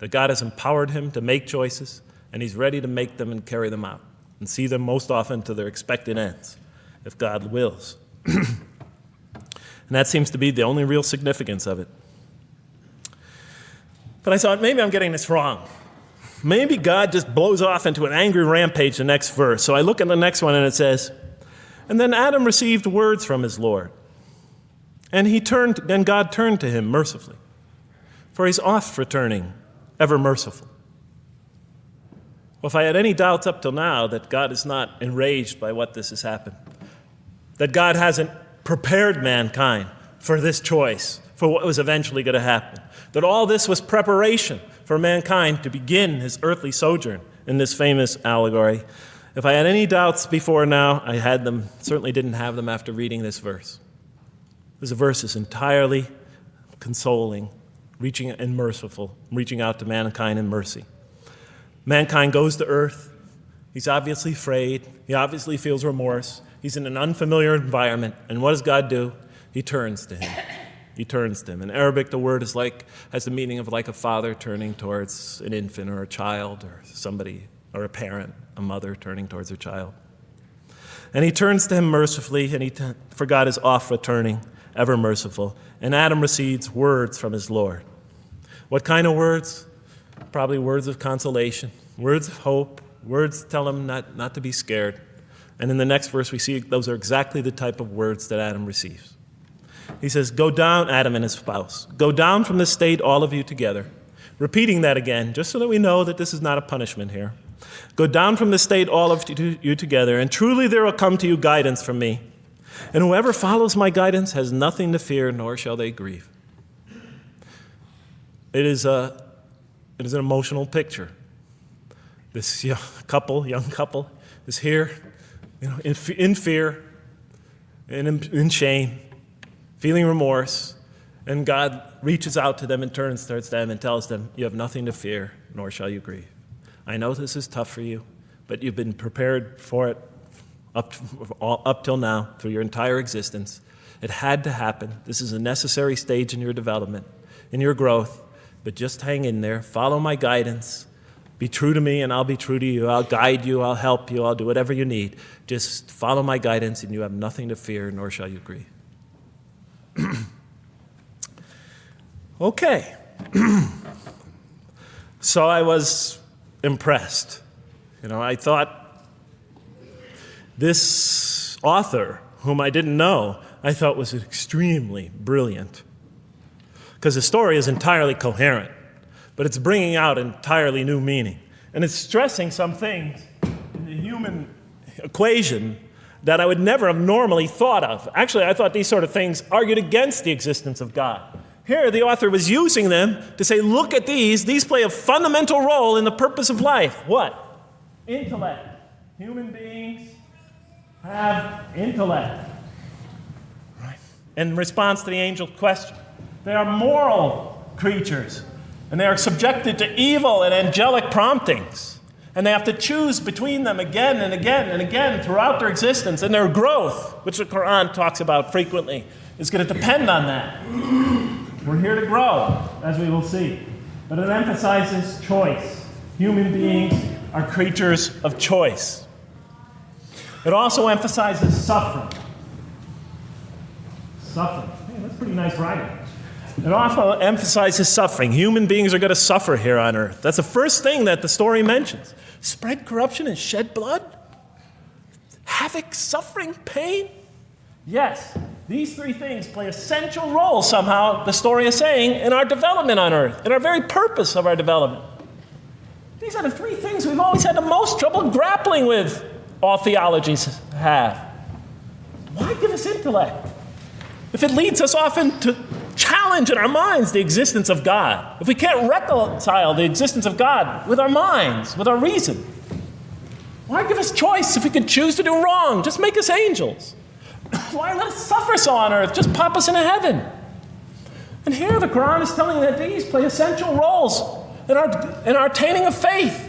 that God has empowered him to make choices, and he's ready to make them and carry them out and see them most often to their expected ends, if God wills. And that seems to be the only real significance of it. But I thought, maybe I'm getting this wrong. Maybe God just blows off into an angry rampage the next verse. So I look at the next one and it says, and then Adam received words from his Lord. And then God turned to him mercifully, for he's oft returning, ever merciful. Well, if I had any doubts up till now that God is not enraged by what this has happened, that God hasn't prepared mankind for this choice, for what was eventually going to happen, that all this was preparation for mankind to begin his earthly sojourn in this famous allegory. If I had any doubts before now, I had them, certainly didn't have them after reading this verse. This verse is entirely consoling, reaching and merciful, reaching out to mankind in mercy. Mankind goes to earth. He's obviously afraid. He obviously feels remorse. He's in an unfamiliar environment. And what does God do? He turns to him. He turns to him. In Arabic, the word has the meaning of like a father turning towards an infant or a child or somebody, or a parent, a mother turning towards her child. And he turns to him mercifully, for God is oft returning, ever merciful. And Adam receives words from his Lord. What kind of words? Probably words of consolation, words of hope, words tell him not to be scared. And in the next verse, we see those are exactly the type of words that Adam receives. He says, go down, Adam and his spouse. Go down from this state, all of you together. Repeating that again, just so that we know that this is not a punishment here. Go down from this state, all of you together, and truly there will come to you guidance from me. And whoever follows my guidance has nothing to fear, nor shall they grieve. It is an emotional picture. This young couple is here, in fear and in shame, feeling remorse, and God reaches out to them and turns towards them and tells them, you have nothing to fear, nor shall you grieve. I know this is tough for you, but you've been prepared for it up till now, through your entire existence. It had to happen. This is a necessary stage in your development, in your growth, but just hang in there, follow my guidance, be true to me and I'll be true to you. I'll guide you, I'll help you, I'll do whatever you need. Just follow my guidance and you have nothing to fear, nor shall you grieve. Okay. So I was impressed. I thought this author, whom I didn't know, I thought was extremely brilliant. Because the story is entirely coherent, but it's bringing out entirely new meaning. And it's stressing some things in the human equation that I would never have normally thought of. Actually, I thought these sort of things argued against the existence of God. Here, the author was using them to say, look at these. These play a fundamental role in the purpose of life. What? Intellect. Human beings have intellect. Right. In response to the angel's question, they are moral creatures, and they are subjected to evil and angelic promptings. And they have to choose between them again and again and again throughout their existence. And their growth, which the Qur'an talks about frequently, is going to depend on that. We're here to grow, as we will see. But it emphasizes choice. Human beings are creatures of choice. It also emphasizes suffering. Suffering. Hey, that's pretty nice writing. It also emphasizes suffering. Human beings are going to suffer here on earth. That's the first thing that the story mentions. Spread corruption and shed blood? Havoc, suffering, pain? Yes, These three things play essential roles somehow, the story is saying, in our development on earth, in our very purpose of our development. These are the three things we've always had the most trouble grappling with, all theologies have. Why give us intellect if it leads us often to challenge in our minds the existence of God? If we can't reconcile the existence of God with our minds, with our reason? Why give us choice if we could choose to do wrong? Just make us angels. Why let us suffer so on earth? Just pop us into heaven. And here the Quran is telling that these play essential roles in our attaining of faith.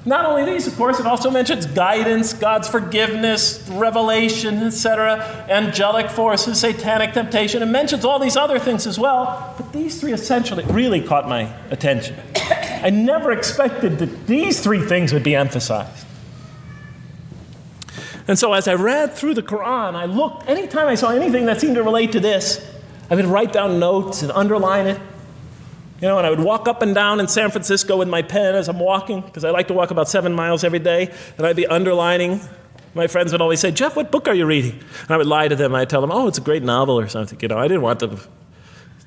Not only these, of course, it also mentions guidance, God's forgiveness, revelation, etc., angelic forces, satanic temptation. It mentions all these other things as well. But these three essentially really caught my attention. I never expected that these three things would be emphasized. And so as I read through the Quran, I looked, anytime I saw anything that seemed to relate to this, I would write down notes and underline it. And I would walk up and down in San Francisco with my pen as I'm walking, because I like to walk about 7 miles every day, and I'd be underlining. My friends would always say, "Jeff, what book are you reading?" And I would lie to them. I'd tell them, "Oh, it's a great novel or something." I didn't want them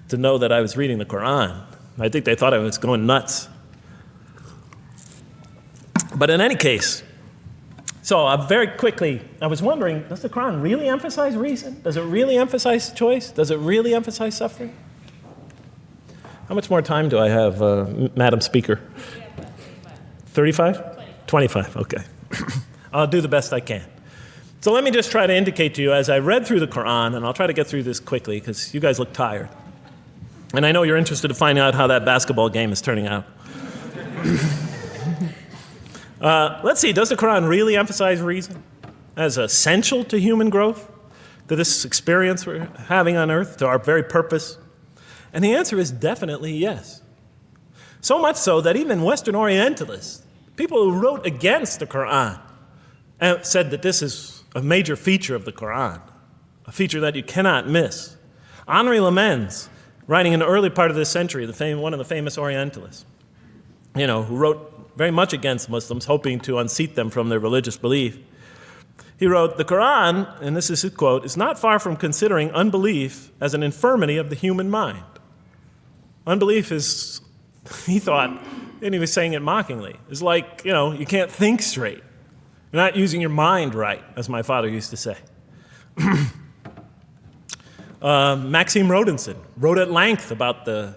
to know that I was reading the Quran. I think they thought I was going nuts. But in any case, so very quickly, I was wondering, does the Quran really emphasize reason? Does it really emphasize choice? Does it really emphasize suffering? How much more time do I have, Madam Speaker? 35? 25, okay. I'll do the best I can. So let me just try to indicate to you, as I read through the Quran, and I'll try to get through this quickly because you guys look tired. And I know you're interested to find out how that basketball game is turning out. Let's see, does the Quran really emphasize reason as essential to human growth, to this experience we're having on earth, to our very purpose? And the answer is definitely yes. So much so that even Western Orientalists, people who wrote against the Quran, said that this is a major feature of the Quran, a feature that you cannot miss. Henri Lemens, writing in the early part of this century, one of the famous Orientalists, who wrote very much against Muslims, hoping to unseat them from their religious belief. He wrote, "The Quran," and this is his quote, "is not far from considering unbelief as an infirmity of the human mind." Unbelief is, he thought, and he was saying it mockingly, is like, you can't think straight. You're not using your mind right, as my father used to say. Maxime Rodinson wrote at length about the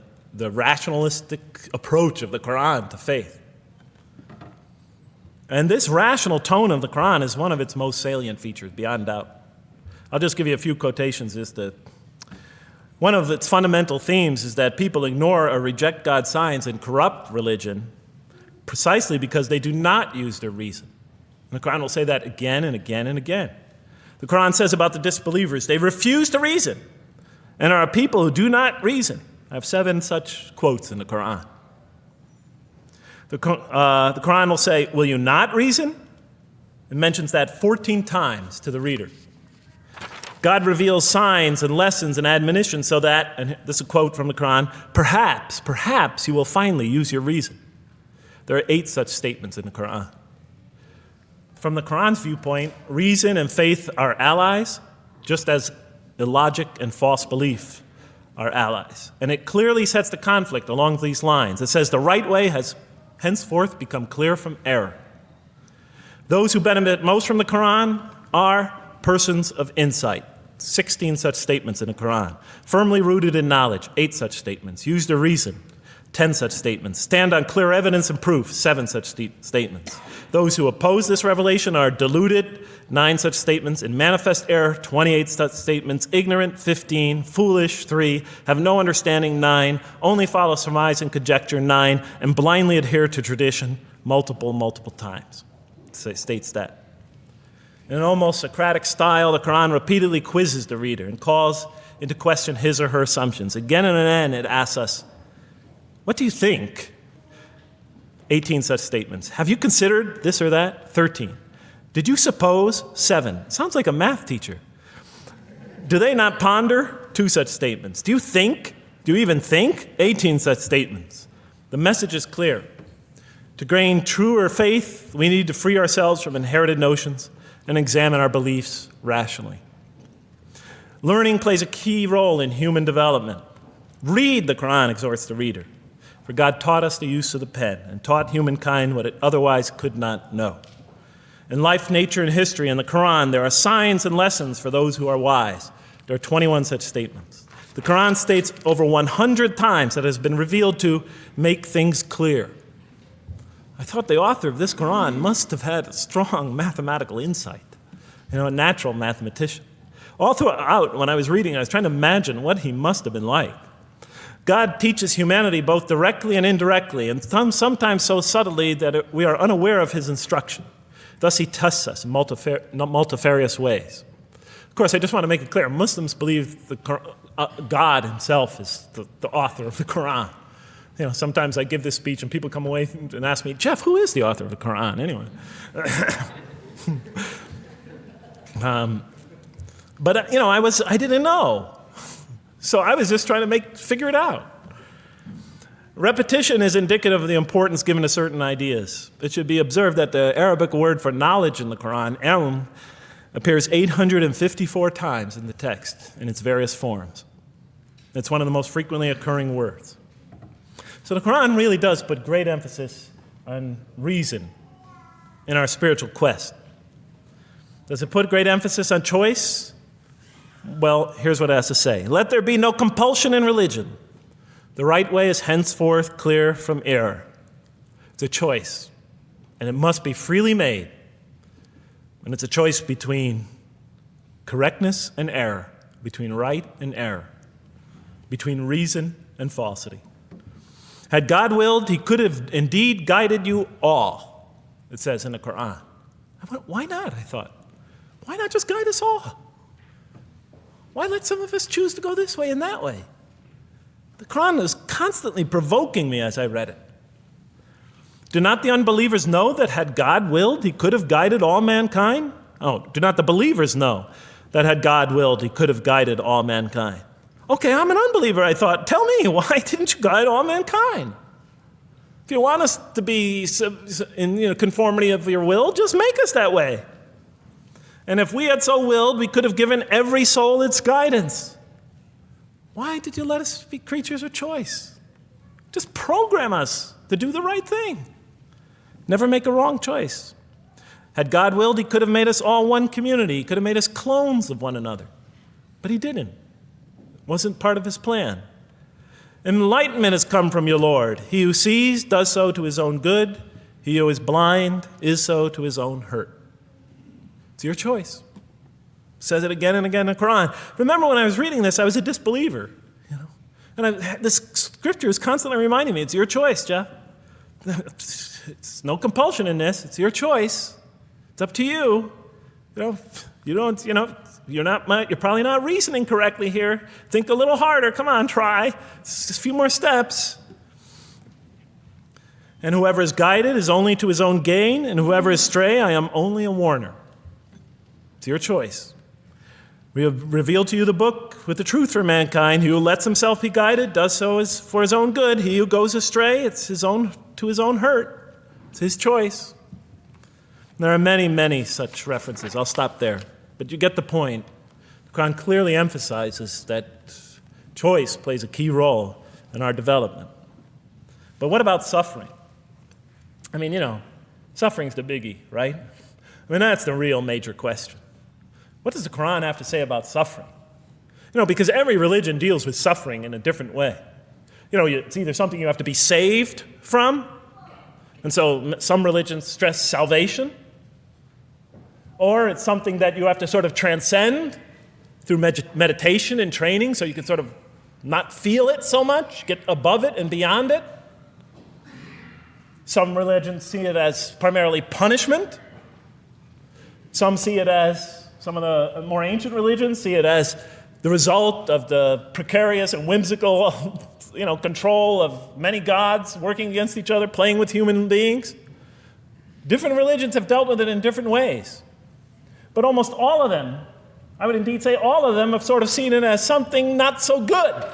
rationalistic approach of the Quran to faith. And this rational tone of the Quran is one of its most salient features, beyond doubt. I'll just give you a few quotations. One of its fundamental themes is that people ignore or reject God's signs and corrupt religion precisely because they do not use their reason. And the Quran will say that again and again and again. The Quran says about the disbelievers, they refuse to reason and are a people who do not reason. I have 7 such quotes in the Quran. The Quran will say, "Will you not reason?" It mentions that 14 times to the reader. God reveals signs and lessons and admonitions so that, and this is a quote from the Quran, perhaps you will finally use your reason. There are 8 such statements in the Quran. From the Quran's viewpoint, reason and faith are allies, just as illogic and false belief are allies. And it clearly sets the conflict along these lines. It says the right way has henceforth become clear from error. Those who benefit most from the Quran are persons of insight. 16 such statements in the Quran. Firmly rooted in knowledge, 8 such statements. Use their reason, 10 such statements. Stand on clear evidence and proof, 7 such statements. Those who oppose this revelation are deluded, 9 such statements. In manifest error, 28 such statements. Ignorant, 15. Foolish, 3. Have no understanding, 9. Only follow surmise and conjecture, 9. And blindly adhere to tradition, multiple times. It states that. In an almost Socratic style, the Quran repeatedly quizzes the reader and calls into question his or her assumptions. Again and again, it asks us, what do you think? 18 such statements. Have you considered this or that? 13. Did you suppose? 7. Sounds like a math teacher. Do they not ponder? 2 such statements. Do you think? Do you even think? 18 such statements. The message is clear. To gain truer faith, we need to free ourselves from inherited notions and examine our beliefs rationally. Learning plays a key role in human development. Read, the Qur'an exhorts the reader. For God taught us the use of the pen and taught humankind what it otherwise could not know. In life, nature, and history, in the Qur'an, there are signs and lessons for those who are wise. There are 21 such statements. The Qur'an states over 100 times that it has been revealed to make things clear. I thought the author of this Qur'an must have had a strong mathematical insight, a natural mathematician. All throughout, when I was reading, I was trying to imagine what he must have been like. God teaches humanity both directly and indirectly, and sometimes so subtly that we are unaware of his instruction. Thus, he tests us in multifarious ways. Of course, I just want to make it clear, Muslims believe God himself is the author of the Qur'an. Sometimes I give this speech and people come away and ask me, Jeff, who is the author of the Qur'an anyway? But I didn't know. So I was just trying to figure it out. Repetition is indicative of the importance given to certain ideas. It should be observed that the Arabic word for knowledge in the Qur'an, ilm, appears 854 times in the text in its various forms. It's one of the most frequently occurring words. So the Qur'an really does put great emphasis on reason in our spiritual quest. Does it put great emphasis on choice? Well, here's what it has to say. Let there be no compulsion in religion. The right way is henceforth clear from error. It's a choice, and it must be freely made. And it's a choice between correctness and error, between right and error, between reason and falsity. Had God willed, he could have indeed guided you all, it says in the Qur'an. Why not, I thought. Why not just guide us all? Why let some of us choose to go this way and that way? The Qur'an was constantly provoking me as I read it. Do not the unbelievers know that had God willed, he could have guided all mankind? Oh, do not the believers know that had God willed, he could have guided all mankind? Okay, I'm an unbeliever, I thought. Tell me, why didn't you guide all mankind? If you want us to be in conformity of your will, just make us that way. And if we had so willed, we could have given every soul its guidance. Why did you let us be creatures of choice? Just program us to do the right thing. Never make a wrong choice. Had God willed, he could have made us all one community. He could have made us clones of one another. But he didn't. It wasn't part of his plan. Enlightenment has come from your Lord. He who sees does so to his own good. He who is blind is so to his own hurt. It's your choice. It says it again and again in the Quran. Remember when I was reading this, I was a disbeliever. And this scripture is constantly reminding me, it's your choice, Jeff. It's no compulsion in this. It's your choice. It's up to you. You're probably not reasoning correctly here. Think a little harder. Come on, try. It's just a few more steps. And whoever is guided is only to his own gain, and whoever is stray, I am only a warner. It's your choice. We have revealed to you the book with the truth for mankind. He who lets himself be guided does so as for his own good. He who goes astray, it's to his own hurt. It's his choice. And there are many, many such references. I'll stop there. But you get the point. The Quran clearly emphasizes that choice plays a key role in our development. But what about suffering? Suffering's the biggie, right? That's the real major question. What does the Quran have to say about suffering? Because every religion deals with suffering in a different way. It's either something you have to be saved from, and so some religions stress salvation, or it's something that you have to sort of transcend through meditation and training so you can sort of not feel it so much, get above it and beyond it. Some religions see it as primarily punishment. Some of the more ancient religions see it as the result of the precarious and whimsical, control of many gods working against each other, playing with human beings. Different religions have dealt with it in different ways. But almost all of them, I would indeed say all of them, have sort of seen it as something not so good.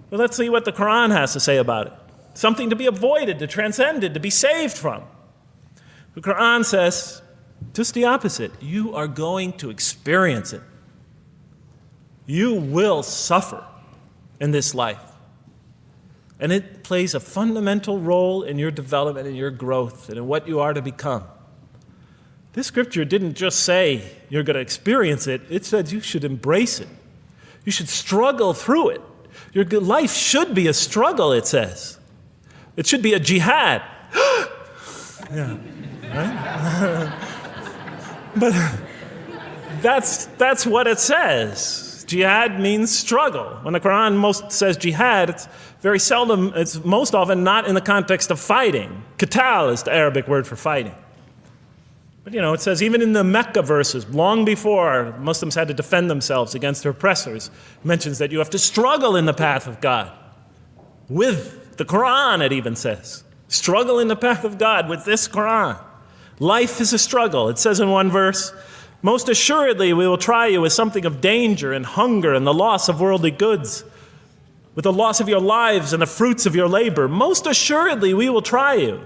But let's see what the Quran has to say about it. Something to be avoided, to transcended, to be saved from. The Quran says just the opposite. You are going to experience it. You will suffer in this life. And it plays a fundamental role in your development, in your growth, and in what you are to become. This scripture didn't just say you're going to experience it. It said you should embrace it. You should struggle through it. Your life should be a struggle, it says. It should be a jihad. Yeah, right? But that's what it says. Jihad means struggle. When the Quran most says jihad, it's very seldom, it's most often not in the context of fighting. Qital is the Arabic word for fighting. But it says even in the Mecca verses, long before Muslims had to defend themselves against their oppressors, it mentions that you have to struggle in the path of God. With the Quran, it even says. Struggle in the path of God with this Quran. Life is a struggle. It says in one verse, most assuredly we will try you with something of danger and hunger and the loss of worldly goods, with the loss of your lives and the fruits of your labor. Most assuredly we will try you.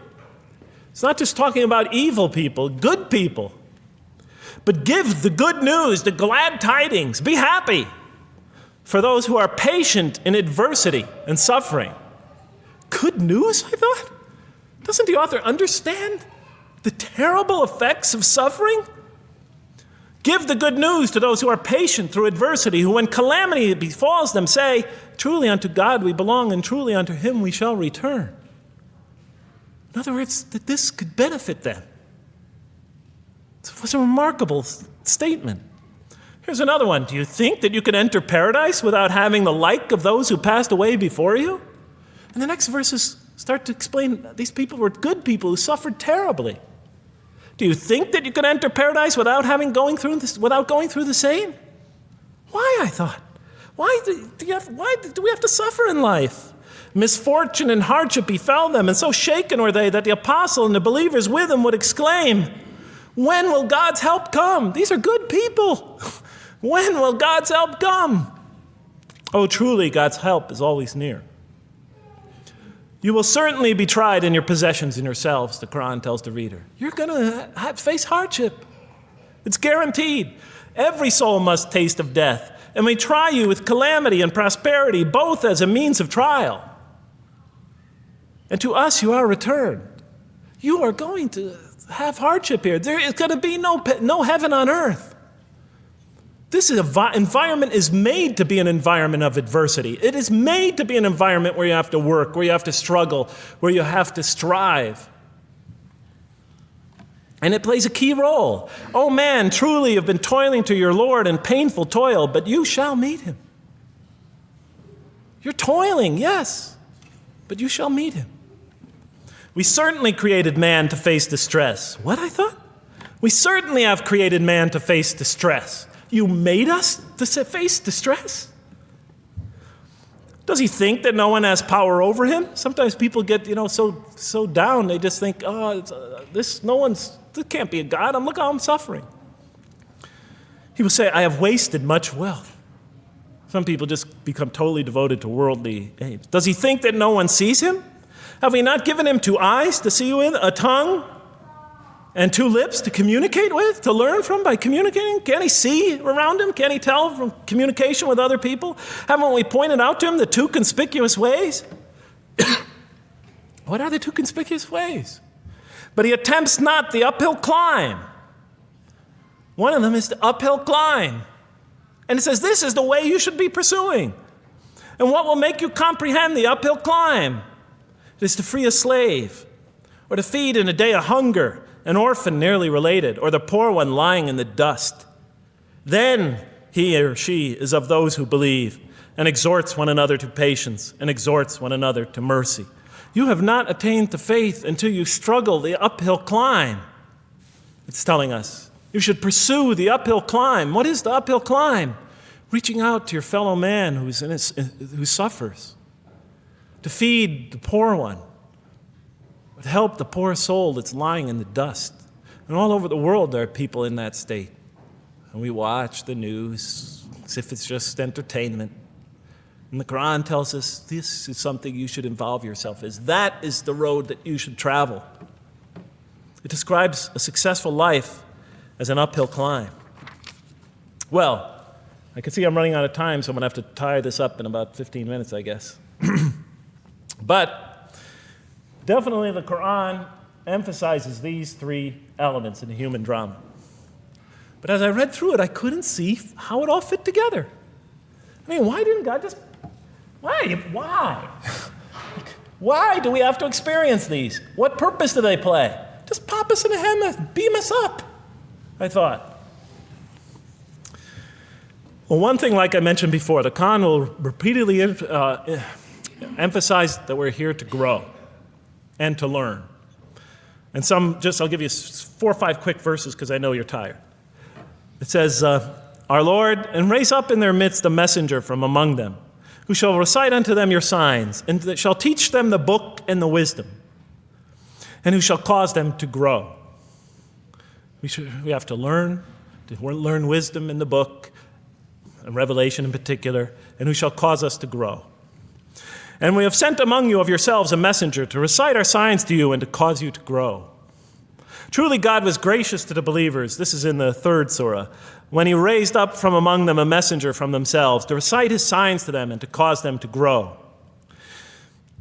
It's not just talking about evil people, good people. But give the good news, the glad tidings. Be happy for those who are patient in adversity and suffering. Good news, I thought? Doesn't the author understand the terrible effects of suffering? Give the good news to those who are patient through adversity, who when calamity befalls them say, truly unto God we belong and truly unto him we shall return. In other words, that this could benefit them. It was a remarkable statement. Here's another one. Do you think that you can enter paradise without having the like of those who passed away before you? And the next verses start to explain these people were good people who suffered terribly. Do you think that you can enter paradise without going through the same? Why, I thought? Why do we have to suffer in life? Misfortune and hardship befell them, and so shaken were they that the apostle and the believers with him would exclaim, when will God's help come? These are good people. When will God's help come? Oh, truly, God's help is always near. You will certainly be tried in your possessions and yourselves, the Quran tells the reader. You're going to face hardship. It's guaranteed. Every soul must taste of death, and we try you with calamity and prosperity, both as a means of trial. And to us you are returned. You are going to have hardship here. There is going to be no heaven on earth. This environment is made to be an environment of adversity. It is made to be an environment where you have to work, where you have to struggle, where you have to strive. And it plays a key role. Oh man, truly you've been toiling to your Lord in painful toil, but you shall meet him. You're toiling, yes, but you shall meet him. We certainly created man to face distress. What, I thought? We certainly have created man to face distress. You made us to face distress? Does he think that no one has power over him? Sometimes people get, so down. They just think, this can't be a God. Look how I'm suffering. He will say, I have wasted much wealth. Some people just become totally devoted to worldly aims. Does he think that no one sees him? Have we not given him 2 eyes to see with, a tongue, and 2 lips to communicate with, to learn from by communicating? Can't he see around him? Can't he tell from communication with other people? Haven't we pointed out to him the 2 conspicuous ways? What are the 2 conspicuous ways? But he attempts not the uphill climb. One of them is the uphill climb. And it says this is the way you should be pursuing. And what will make you comprehend the uphill climb? It is to free a slave, or to feed in a day of hunger, an orphan nearly related, or the poor one lying in the dust. Then he or she is of those who believe, and exhorts one another to patience, and exhorts one another to mercy. You have not attained to faith until you struggle the uphill climb. It's telling us you should pursue the uphill climb. What is the uphill climb? Reaching out to your fellow man who suffers. To feed the poor one, but help the poor soul that's lying in the dust. And all over the world there are people in that state. And we watch the news as if it's just entertainment. And the Quran tells us this is something you should involve yourself in. That is the road that you should travel. It describes a successful life as an uphill climb. Well, I can see I'm running out of time, so I'm going to have to tie this up in about 15 minutes, I guess. But definitely the Qur'an emphasizes these three elements in the human drama. But as I read through it, I couldn't see how it all fit together. I mean, why didn't God just... Why? Why do we have to experience these? What purpose do they play? Just pop us in a helmet, beam us up, I thought. Well, one thing, like I mentioned before, the Quran will repeatedly emphasize that we're here to grow and to learn. And I'll give you 4 or 5 quick verses because I know you're tired. It says, Our Lord, and raise up in their midst a messenger from among them, who shall recite unto them your signs, and that shall teach them the book and the wisdom, and who shall cause them to grow. We have to learn wisdom in the book, and Revelation in particular, and who shall cause us to grow. And we have sent among you of yourselves a messenger to recite our signs to you and to cause you to grow. Truly God was gracious to the believers, this is in the 3rd surah, when he raised up from among them a messenger from themselves to recite his signs to them and to cause them to grow.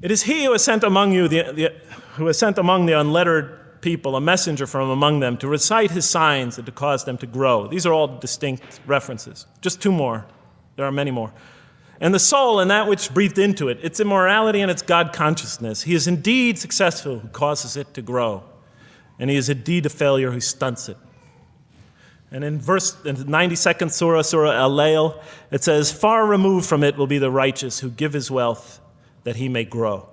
It is he who has sent among you who has sent among the unlettered people a messenger from among them to recite his signs and to cause them to grow. These are all distinct references. Just 2 more. There are many more. And the soul and that which breathed into it, its immorality and its God consciousness. He is indeed successful who causes it to grow. And he is indeed a failure who stunts it. And in the 92nd surah, Surah Al-Layl, it says, Far removed from it will be the righteous who give his wealth that he may grow.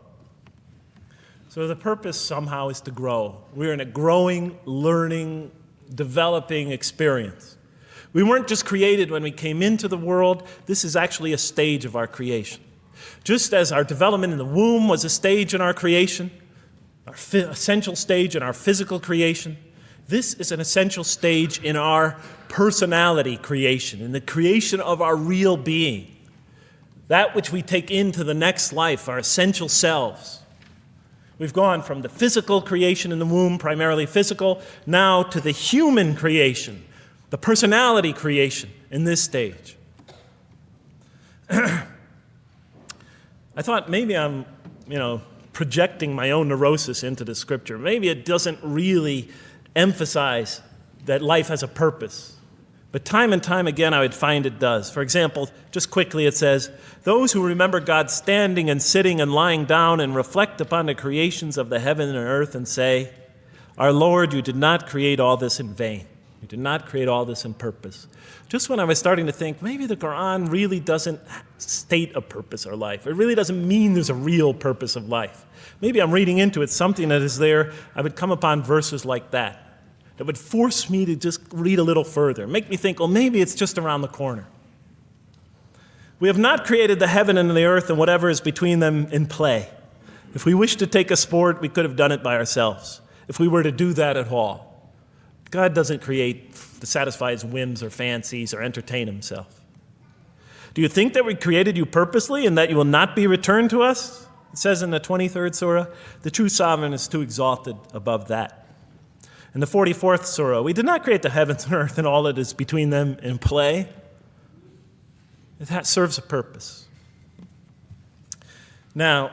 So the purpose somehow is to grow. We're in a growing, learning, developing experience. We weren't just created when we came into the world. This is actually a stage of our creation. Just as our development in the womb was a stage in our creation, our essential stage in our physical creation, this is an essential stage in our personality creation, in the creation of our real being, that which we take into the next life, our essential selves. We've gone from the physical creation in the womb, primarily physical, now to the human creation, the personality creation in this stage. I thought maybe I'm, projecting my own neurosis into the scripture. Maybe it doesn't really emphasize that life has a purpose. But time and time again, I would find it does. For example, just quickly it says, those who remember God standing and sitting and lying down and reflect upon the creations of the heaven and earth and say, Our Lord, you did not create all this in vain. You did not create all this in purpose. Just when I was starting to think, maybe the Quran really doesn't state a purpose of life. It really doesn't mean there's a real purpose of life. Maybe I'm reading into it something that is there. I would come upon verses like that would force me to just read a little further, make me think, well, maybe it's just around the corner. We have not created the heaven and the earth and whatever is between them in play. If we wished to take a sport, we could have done it by ourselves, if we were to do that at all. God doesn't create to satisfy his whims or fancies or entertain himself. Do you think that we created you purposely and that you will not be returned to us? It says in the 23rd surah, the true sovereign is too exalted above that. In the 44th surah, we did not create the heavens and earth and all that is between them in play. That serves a purpose. Now,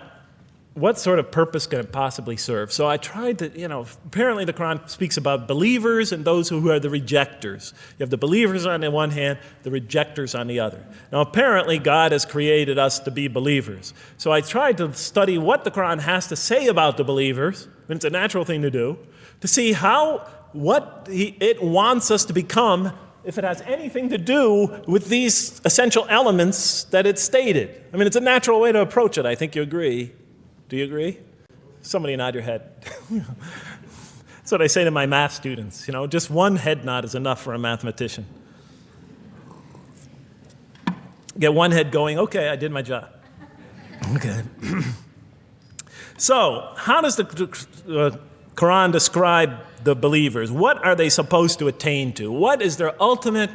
what sort of purpose can it possibly serve? So I tried to, apparently the Quran speaks about believers and those who are the rejectors. You have the believers on the one hand, the rejectors on the other. Now, apparently God has created us to be believers. So I tried to study what the Quran has to say about the believers, and it's a natural thing to do, to see what it wants us to become, if it has anything to do with these essential elements that it stated. I mean, it's a natural way to approach it. I think you agree. Do you agree? Somebody nod your head. That's what I say to my math students. Just one head nod is enough for a mathematician. Get one head going, okay, I did my job. Okay. So, how does the Quran describe the believers? What are they supposed to attain to? What is their ultimate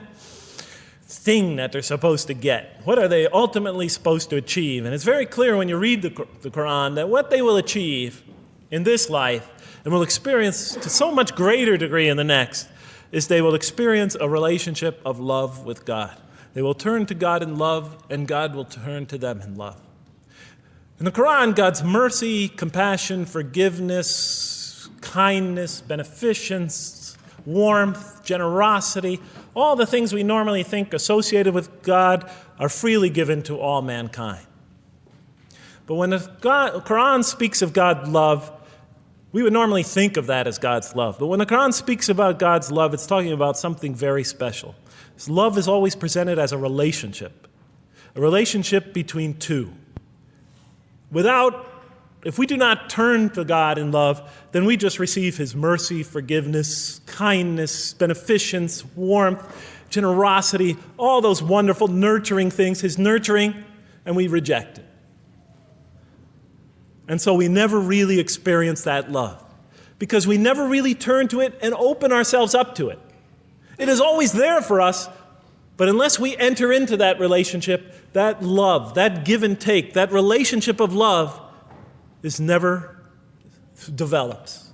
thing that they're supposed to get? What are they ultimately supposed to achieve? And it's very clear when you read the Quran that what they will achieve in this life and will experience to so much greater degree in the next is they will experience a relationship of love with God. They will turn to God in love, and God will turn to them in love. In the Quran, God's mercy, compassion, forgiveness, kindness, beneficence, warmth, generosity, all the things we normally think associated with God are freely given to all mankind. But when the Quran speaks of God's love, we would normally think of that as God's love. But when the Quran speaks about God's love, it's talking about something very special. This love is always presented as a relationship between two. If we do not turn to God in love, then we just receive His mercy, forgiveness, kindness, beneficence, warmth, generosity, all those wonderful nurturing things, His nurturing, and we reject it. And so we never really experience that love because we never really turn to it and open ourselves up to it. It is always there for us, but unless we enter into that relationship, that love, that give and take, that relationship of love is never develops.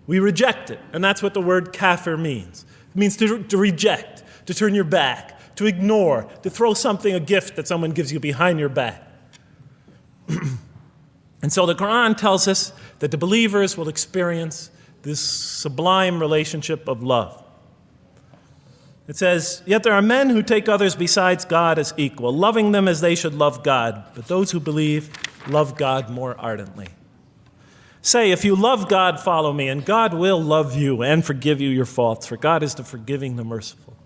We reject it, and that's what the word kafir means. It means to reject, to turn your back, to ignore, to throw a gift that someone gives you behind your back. And so the Quran tells us that the believers will experience this sublime relationship of love. It says, "Yet there are men who take others besides God as equal, loving them as they should love God. But those who believe love God more ardently. Say, if you love God, follow me, and God will love you and forgive you your faults, for God is the forgiving, the merciful.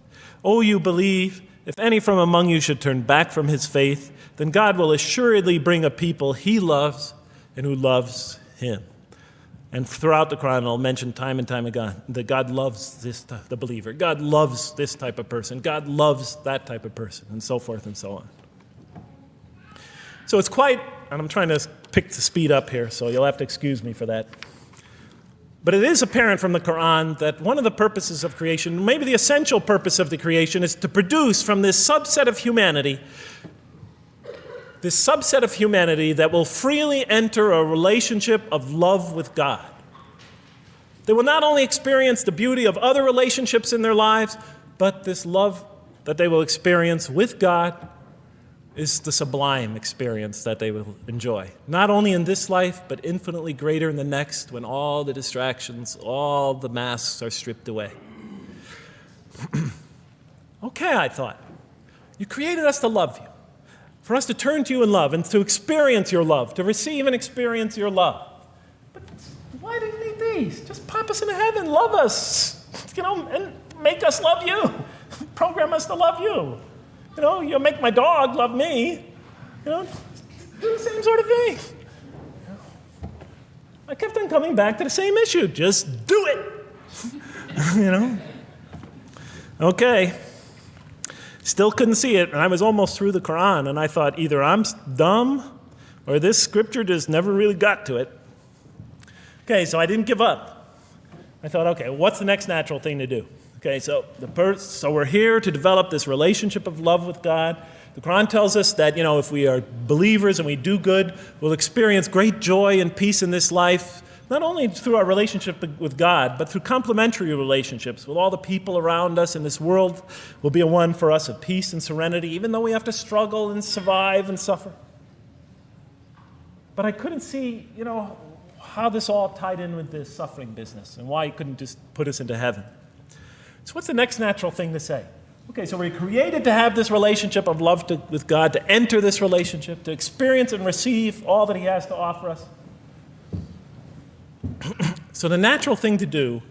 O you believe, if any from among you should turn back from his faith, then God will assuredly bring a people he loves and who loves him." And throughout the Quran, I'll mention time and time again that God loves the believer. God loves this type of person. God loves that type of person, and so forth and so on. So it's quite, and I'm trying to pick the speed up here, so you'll have to excuse me for that. But it is apparent from the Quran that one of the purposes of creation, maybe the essential purpose of the creation, is to produce from this subset of humanity that will freely enter a relationship of love with God. They will not only experience the beauty of other relationships in their lives, but this love that they will experience with God is the sublime experience that they will enjoy. Not only in this life, but infinitely greater in the next, when all the distractions, all the masks are stripped away. Okay, I thought, you created us to love you, for us to turn to you in love and to experience your love, to receive and experience your love. But why do you need these? Just pop us into heaven, love us, and make us love you. Program us to love you. You'll make my dog love me. Do the same sort of thing. I kept on coming back to the same issue. Just do it. Okay. Still couldn't see it, and I was almost through the Quran, and I thought either I'm dumb or this scripture just never really got to it. Okay, so I didn't give up. I thought, okay, what's the next natural thing to do? Okay, so we're here to develop this relationship of love with God. The Quran tells us that, if we are believers and we do good, we'll experience great joy and peace in this life, not only through our relationship with God, but through complementary relationships with all the people around us in this world will be a one for us of peace and serenity, even though we have to struggle and survive and suffer. But I couldn't see, how this all tied in with this suffering business and why he couldn't just put us into heaven. So what's the next natural thing to say? Okay, so we're created to have this relationship of love with God, to enter this relationship, to experience and receive all that he has to offer us. So the natural thing to do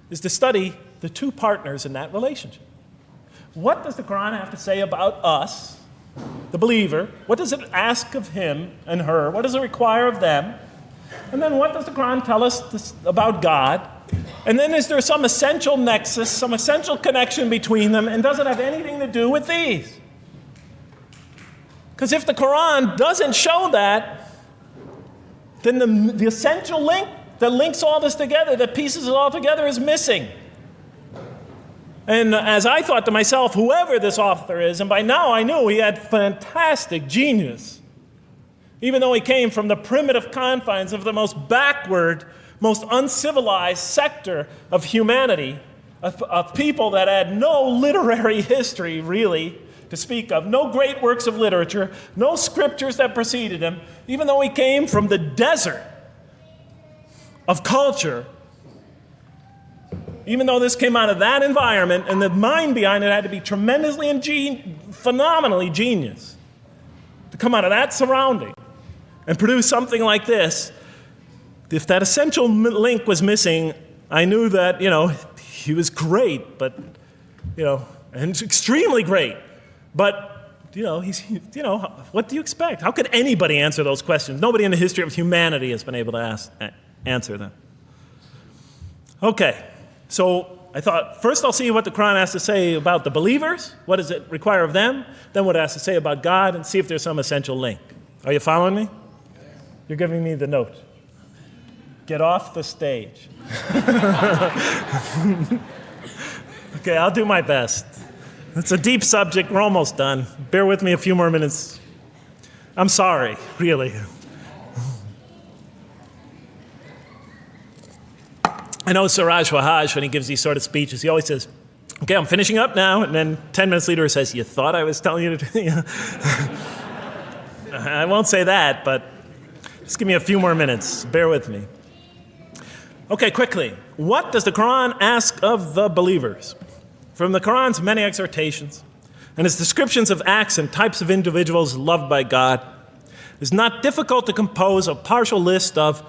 is to study the two partners in that relationship. What does the Quran have to say about us, the believer? What does it ask of him and her? What does it require of them? And then what does the Quran tell us about God? And then is there some essential nexus, some essential connection between them, and does it have anything to do with these? Because if the Quran doesn't show that, then the essential link that links all this together, that pieces it all together, is missing. And as I thought to myself, whoever this author is, and by now I knew he had fantastic genius, even though he came from the primitive confines of the most backward, most uncivilized sector of humanity, of people that had no literary history, really, to speak of, no great works of literature, no scriptures that preceded him, even though he came from the desert of culture. Even though this came out of that environment, and the mind behind it had to be tremendously and phenomenally genius to come out of that surrounding and produce something like this. If that essential link was missing, I knew that, he was great, but, and extremely great. But, what do you expect? How could anybody answer those questions? Nobody in the history of humanity has been able to answer them. Okay, so I thought, first I'll see what the Qur'an has to say about the believers. What does it require of them? Then what it has to say about God, and see if there's some essential link. Are you following me? You're giving me the note. Get off the stage. Okay, I'll do my best. It's a deep subject. We're almost done. Bear with me a few more minutes. I'm sorry, really. I know Siraj Wahaj, when he gives these sort of speeches, he always says, okay, I'm finishing up now. And then 10 minutes later he says, you thought I was telling you to? I won't say that, but just give me a few more minutes. Bear with me. Okay, quickly. What does the Quran ask of the believers? From the Quran's many exhortations and its descriptions of acts and types of individuals loved by God, it's not difficult to compose a partial list of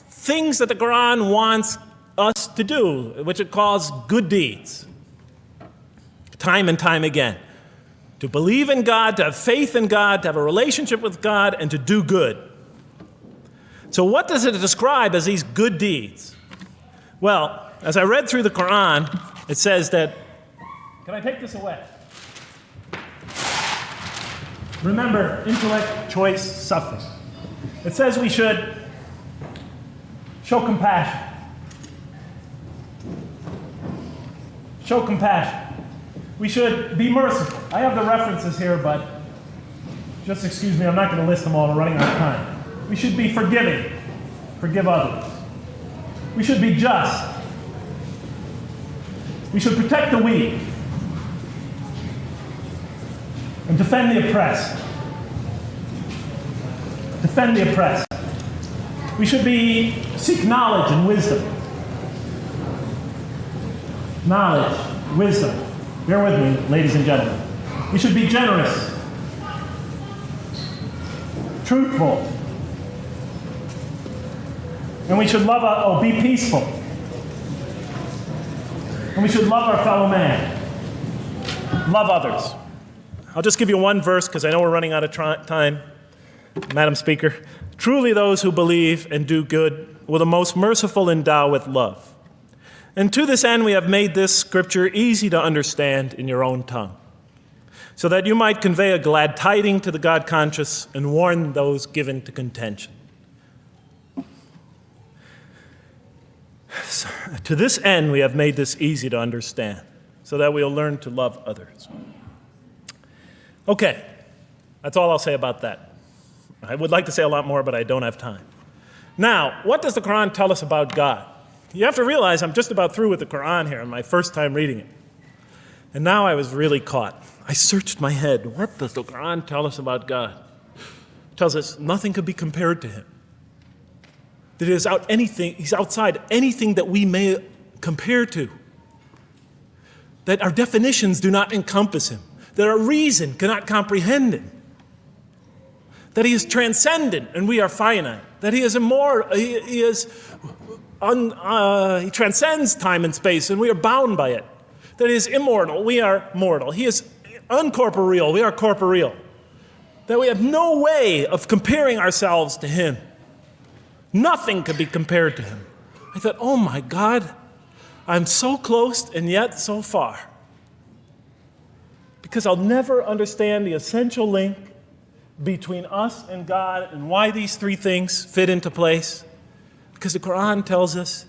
things that the Quran wants us to do, which it calls good deeds, time and time again. To believe in God, to have faith in God, to have a relationship with God, and to do good. So what does it describe as these good deeds? Well, as I read through the Quran, it says that, can I take this away? Remember, intellect, choice, suffering. It says we should show compassion. Show compassion. We should be merciful. I have the references here, but just excuse me, I'm not going to list them all. We're running out of time. We should be forgiving. Forgive others. We should be just. We should protect the weak and defend the oppressed. Defend the oppressed. We should seek knowledge and wisdom. Knowledge, wisdom. Bear with me, ladies and gentlemen. We should be generous, truthful, and we should be peaceful. And we should love our fellow man. Love others. I'll just give you one verse because I know we're running out of time, Madam Speaker. Truly those who believe and do good will the most merciful endow with love. And to this end we have made this scripture easy to understand in your own tongue, so that you might convey a glad tiding to the God-conscious and warn those given to contention. So, to this end we have made this easy to understand, so that we'll learn to love others. Okay, that's all I'll say about that. I would like to say a lot more, but I don't have time. Now, what does the Quran tell us about God? You have to realize I'm just about through with the Quran here, on my first time reading it. And now I was really caught. I searched my head. What does the Quran tell us about God? It tells us nothing could be compared to him. That he's outside anything that we may compare to. That our definitions do not encompass him. That our reason cannot comprehend him. That he is transcendent and we are finite. That he is immortal. He transcends time and space and we are bound by it. That he is immortal, we are mortal. He is uncorporeal, we are corporeal. That we have no way of comparing ourselves to him. Nothing could be compared to him. I thought, oh my God, I'm so close and yet so far. Because I'll never understand the essential link between us and God and why these three things fit into place. Because the Quran tells us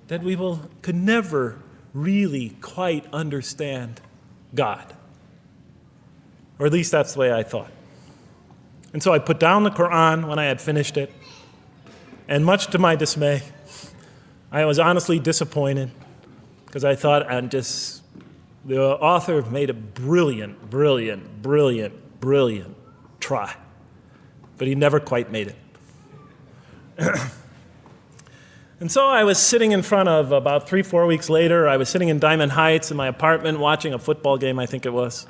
that we could never really quite understand God. Or at least that's the way I thought. And so I put down the Quran when I had finished it. And much to my dismay, I was honestly disappointed because I thought The author made a brilliant try, but he never quite made it. And so I was sitting in front of, about 3-4 weeks later, I was sitting in Diamond Heights in my apartment watching a football game, I think it was.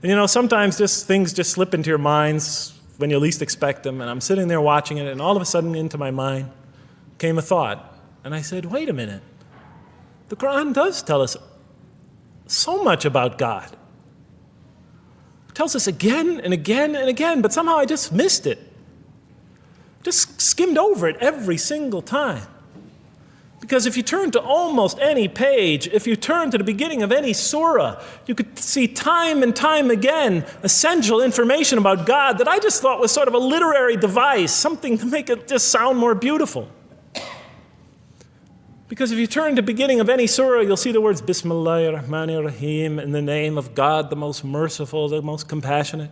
And sometimes things just slip into your minds when you least expect them, and I'm sitting there watching it, and all of a sudden into my mind came a thought. And I said, wait a minute. The Qur'an does tell us so much about God. It tells us again and again and again, but somehow I just missed it. Just skimmed over it every single time. Because if you turn to almost any page, if you turn to the beginning of any surah, you could see time and time again essential information about God that I just thought was sort of a literary device, something to make it just sound more beautiful. Because if you turn to the beginning of any surah, you'll see the words Bismillahir Rahmanir Rahim, in the name of God, the most merciful, the most compassionate.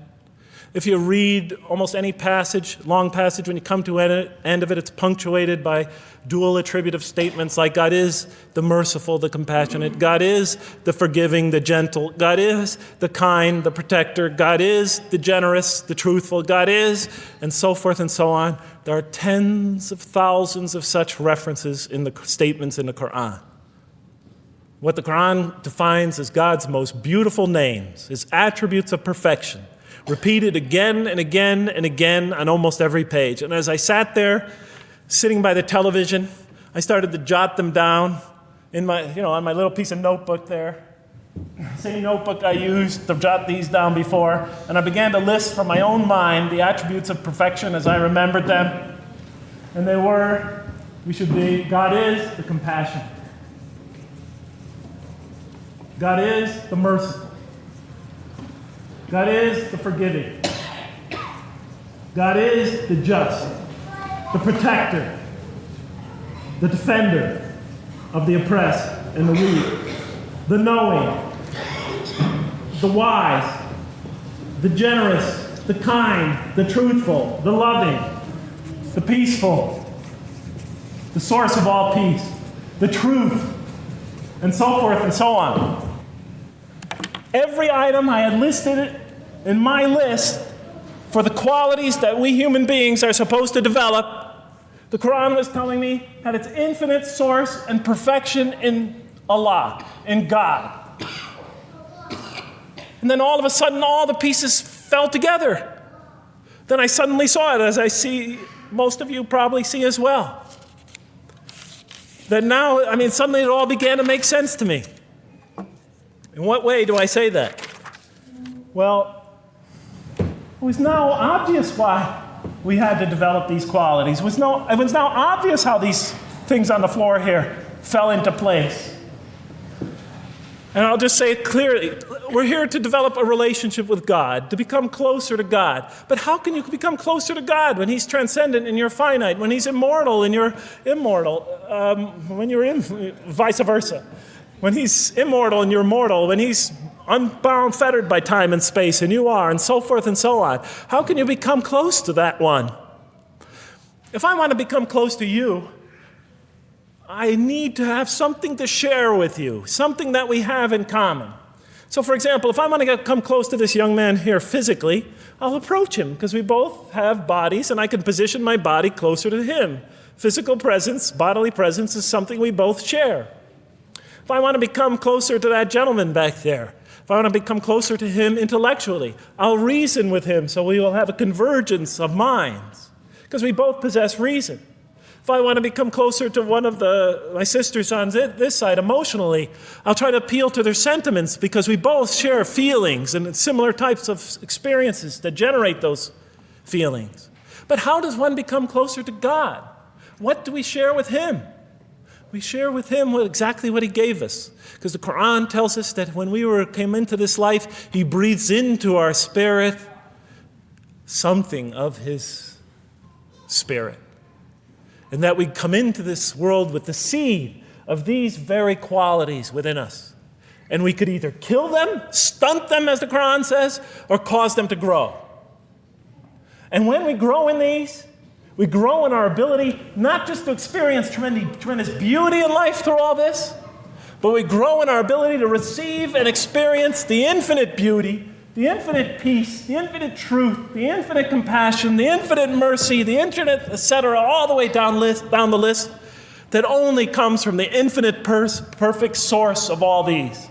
If you read almost any passage, long passage, when you come to the end of it, it's punctuated by dual attributive statements like God is the merciful, the compassionate, God is the forgiving, the gentle, God is the kind, the protector, God is the generous, the truthful, God is, and so forth and so on. There are tens of thousands of such references in the statements in the Qur'an. What the Qur'an defines as God's most beautiful names, his attributes of perfection, repeated again and again and again on almost every page. And as I sat there, sitting by the television, I started to jot them down in my, on my little piece of notebook there. Same notebook I used to jot these down before. And I began to list from my own mind the attributes of perfection as I remembered them. And they were, God is the compassionate. God is the merciful. God is the forgiving. God is the just, the protector, the defender of the oppressed and the weak, the knowing, the wise, the generous, the kind, the truthful, the loving, the peaceful, the source of all peace, the truth, and so forth and so on. Every item I had listed in my list for the qualities that we human beings are supposed to develop, the Quran was telling me had its infinite source and perfection in Allah, in God. And then all of a sudden, all the pieces fell together. Then I suddenly saw it, as I see most of you probably see as well. That now, suddenly it all began to make sense to me. In what way do I say that? Well, it was now obvious why we had to develop these qualities. It was now obvious how these things on the floor here fell into place. And I'll just say it clearly. We're here to develop a relationship with God, to become closer to God. But how can you become closer to God when he's transcendent and you're finite, when he's immortal and you're immortal, vice versa? When he's immortal and you're mortal, when he's unbound, fettered by time and space, and you are, and so forth and so on. How can you become close to that one? If I want to become close to you, I need to have something to share with you, something that we have in common. So, for example, if I want to come close to this young man here physically, I'll approach him because we both have bodies, and I can position my body closer to him. Physical presence, bodily presence is something we both share. If I want to become closer to that gentleman back there, if I want to become closer to him intellectually, I'll reason with him so we will have a convergence of minds because we both possess reason. If I want to become closer to one of my sisters on this side emotionally, I'll try to appeal to their sentiments because we both share feelings and similar types of experiences that generate those feelings. But how does one become closer to God? What do we share with him? We share with him exactly what he gave us. Because the Quran tells us that when we came into this life, he breathes into our spirit something of his spirit. And that we come into this world with the seed of these very qualities within us. And we could either kill them, stunt them, as the Quran says, or cause them to grow. And when we grow in these, we grow in our ability not just to experience tremendous beauty in life through all this, but we grow in our ability to receive and experience the infinite beauty, the infinite peace, the infinite truth, the infinite compassion, the infinite mercy, the infinite, etc., all the way down the list, that only comes from the infinite perfect source of all these.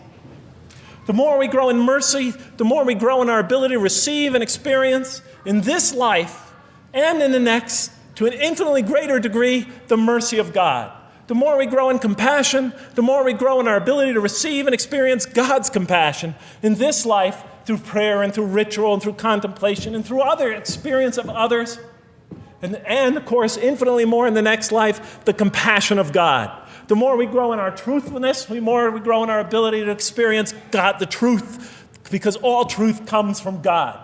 The more we grow in mercy, the more we grow in our ability to receive and experience in this life and in the next, to an infinitely greater degree, the mercy of God. The more we grow in compassion, the more we grow in our ability to receive and experience God's compassion in this life through prayer and through ritual and through contemplation and through other experience of others. And of course, infinitely more in the next life, the compassion of God. The more we grow in our truthfulness, the more we grow in our ability to experience God, the truth, because all truth comes from God.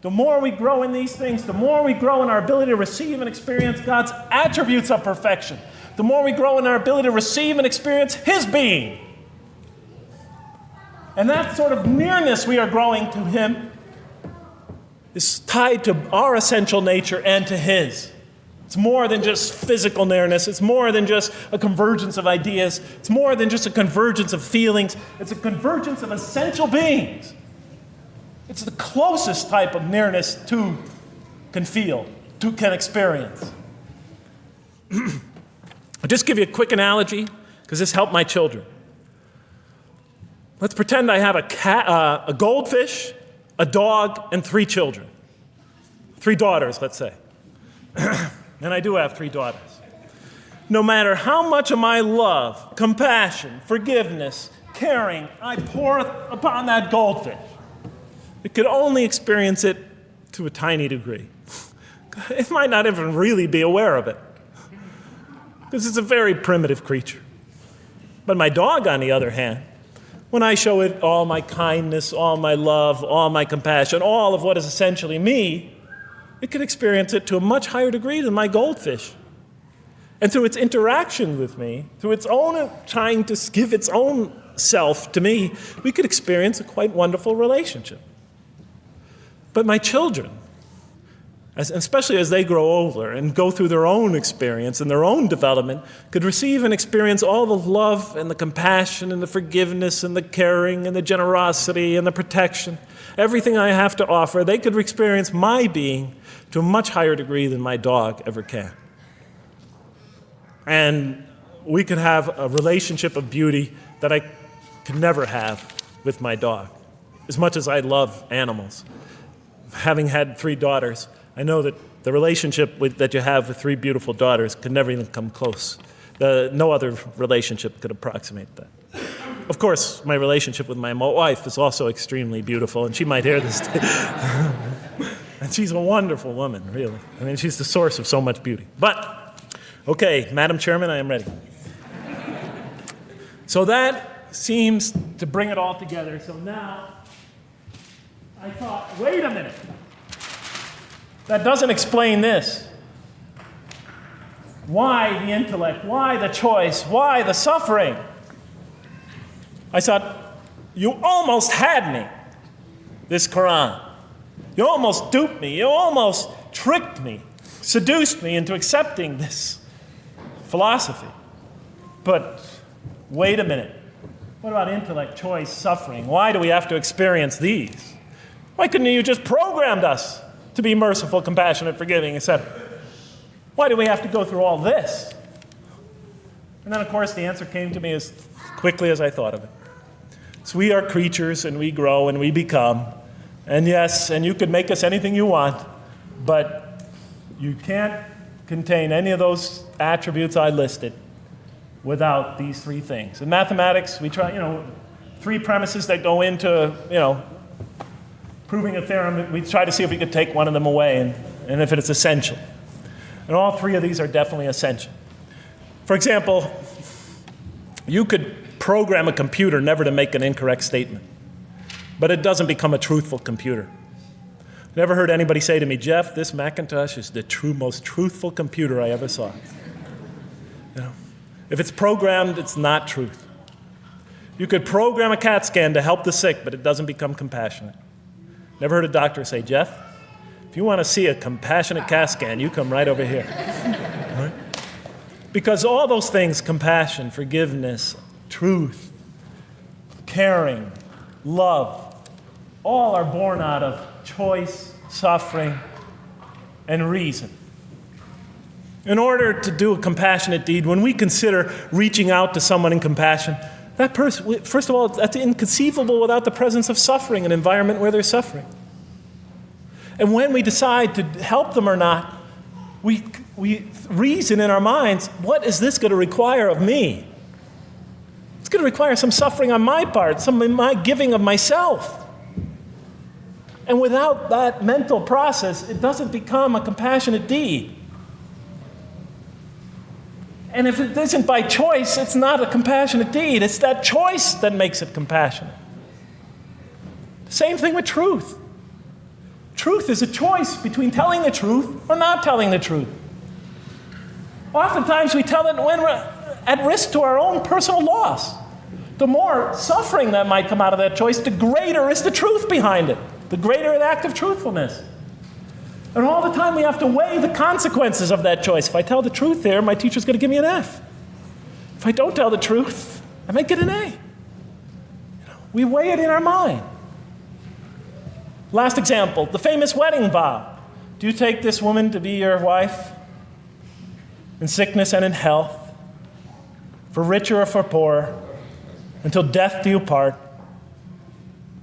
The more we grow in these things, the more we grow in our ability to receive and experience God's attributes of perfection. The more we grow in our ability to receive and experience His being. And that sort of nearness we are growing to Him is tied to our essential nature and to His. It's more than just physical nearness. It's more than just a convergence of ideas. It's more than just a convergence of feelings. It's a convergence of essential beings. It's the closest type of nearness two can feel, two can experience. I'll just give you a quick analogy, because this helped my children. Let's pretend I have a goldfish, a dog, and 3 children. 3 daughters, let's say. And I do have 3 daughters. No matter how much of my love, compassion, forgiveness, caring I pour upon that goldfish, it could only experience it to a tiny degree. It might not even really be aware of it, because it's a very primitive creature. But my dog, on the other hand, when I show it all my kindness, all my love, all my compassion, all of what is essentially me, it can experience it to a much higher degree than my goldfish. And through its interaction with me, through its own trying to give its own self to me, we could experience a quite wonderful relationship. But my children, especially as they grow older and go through their own experience and their own development, could receive and experience all the love and the compassion and the forgiveness and the caring and the generosity and the protection, everything I have to offer. They could experience my being to a much higher degree than my dog ever can. And we could have a relationship of beauty that I could never have with my dog. As much as I love animals, having had 3 daughters, I know that the relationship that you have with 3 beautiful daughters could never even come close. No other relationship could approximate that. Of course, my relationship with my wife is also extremely beautiful, and she might hear this. And she's a wonderful woman, really. I mean, she's the source of so much beauty. But, okay, Madam Chairman, I am ready. So that seems to bring it all together. So now, I thought, wait a minute. That doesn't explain this. Why the intellect? Why the choice? Why the suffering? I thought, you almost had me, this Qur'an. You almost duped me. You almost tricked me, seduced me into accepting this philosophy. But wait a minute. What about intellect, choice, suffering? Why do we have to experience these? Why couldn't you just programmed us to be merciful, compassionate, forgiving, etc.? Why do we have to go through all this? And then, of course, the answer came to me as quickly as I thought of it. So we are creatures, and we grow, and we become. And yes, and you could make us anything you want, but you can't contain any of those attributes I listed without these 3 things. In mathematics, we try, 3 premises that go into, proving a theorem. We try to see if we could take one of them away, and if it's essential. And all 3 of these are definitely essential. For example, you could program a computer never to make an incorrect statement, but it doesn't become a truthful computer. Never heard anybody say to me, Jeff, this Macintosh is the most truthful computer I ever saw. If it's programmed, it's not truth. You could program a CAT scan to help the sick, but it doesn't become compassionate. Never heard a doctor say, Jeff, if you want to see a compassionate CAT scan, you come right over here. Right? Because all those things, compassion, forgiveness, truth, caring, love, all are born out of choice, suffering, and reason. In order to do a compassionate deed, when we consider reaching out to someone in compassion, that person, first of all, that's inconceivable without the presence of suffering, an environment where there's suffering. And when we decide to help them or not, we reason in our minds, what is this going to require of me? It's going to require some suffering on my part, some of my giving of myself. And without that mental process, it doesn't become a compassionate deed. And if it isn't by choice, it's not a compassionate deed. It's that choice that makes it compassionate. Same thing with truth. Truth is a choice between telling the truth or not telling the truth. Oftentimes we tell it when we're at risk to our own personal loss. The more suffering that might come out of that choice, the greater is the truth behind it, the greater the act of truthfulness. And all the time we have to weigh the consequences of that choice. If I tell the truth there, my teacher's going to give me an F. If I don't tell the truth, I might get an A. We weigh it in our mind. Last example, the famous wedding vow. Do you take this woman to be your wife in sickness and in health, for richer or for poorer, until death do you part?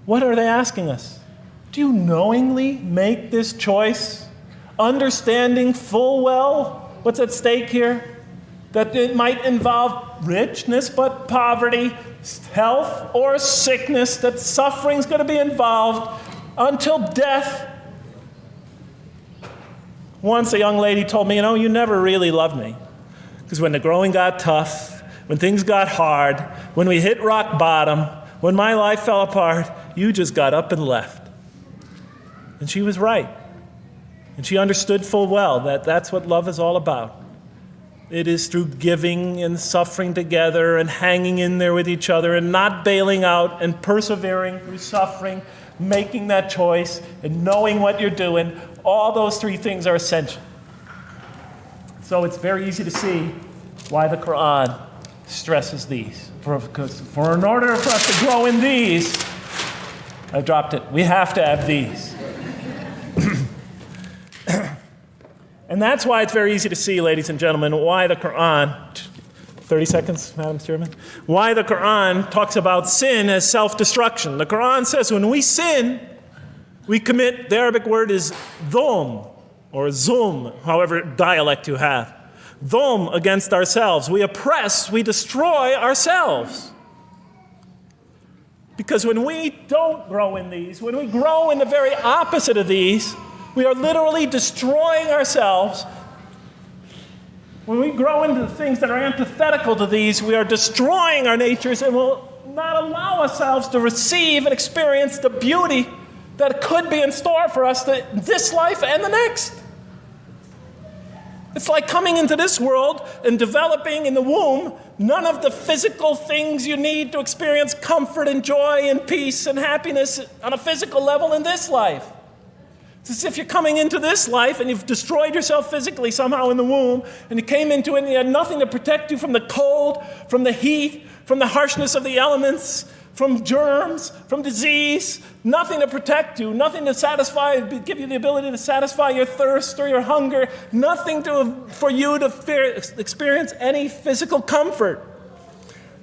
What are they asking us? Do you knowingly make this choice, understanding full well what's at stake here? That it might involve richness but poverty, health or sickness, that suffering's going to be involved until death. Once a young lady told me, you never really loved me. Because when the growing got tough, when things got hard, when we hit rock bottom, when my life fell apart, you just got up and left. And she was right. And she understood full well that that's what love is all about. It is through giving and suffering together and hanging in there with each other and not bailing out and persevering through suffering, making that choice and knowing what you're doing. All those three things are essential. So it's very easy to see why the Qur'an stresses these. For in order for us to grow in these, I dropped it, we have to have these. And that's why it's very easy to see, ladies and gentlemen, why the Qur'an, 30 seconds, Madam Chairman, why the Qur'an talks about sin as self-destruction. The Qur'an says when we sin, we commit, the Arabic word is dhulm, or zulm, however dialect you have. Dhulm against ourselves. We oppress, we destroy ourselves. Because when we don't grow in these, when we grow in the very opposite of these, we are literally destroying ourselves. When we grow into the things that are antithetical to these, we are destroying our natures and will not allow ourselves to receive and experience the beauty that could be in store for us this life and the next. It's like coming into this world and developing in the womb none of the physical things you need to experience comfort and joy and peace and happiness on a physical level in this life. It's as if you're coming into this life and you've destroyed yourself physically somehow in the womb, and you came into it and you had nothing to protect you from the cold, from the heat, from the harshness of the elements, from germs, from disease, nothing to protect you, nothing to satisfy, give you the ability to satisfy your thirst or your hunger, nothing for you to experience any physical comfort.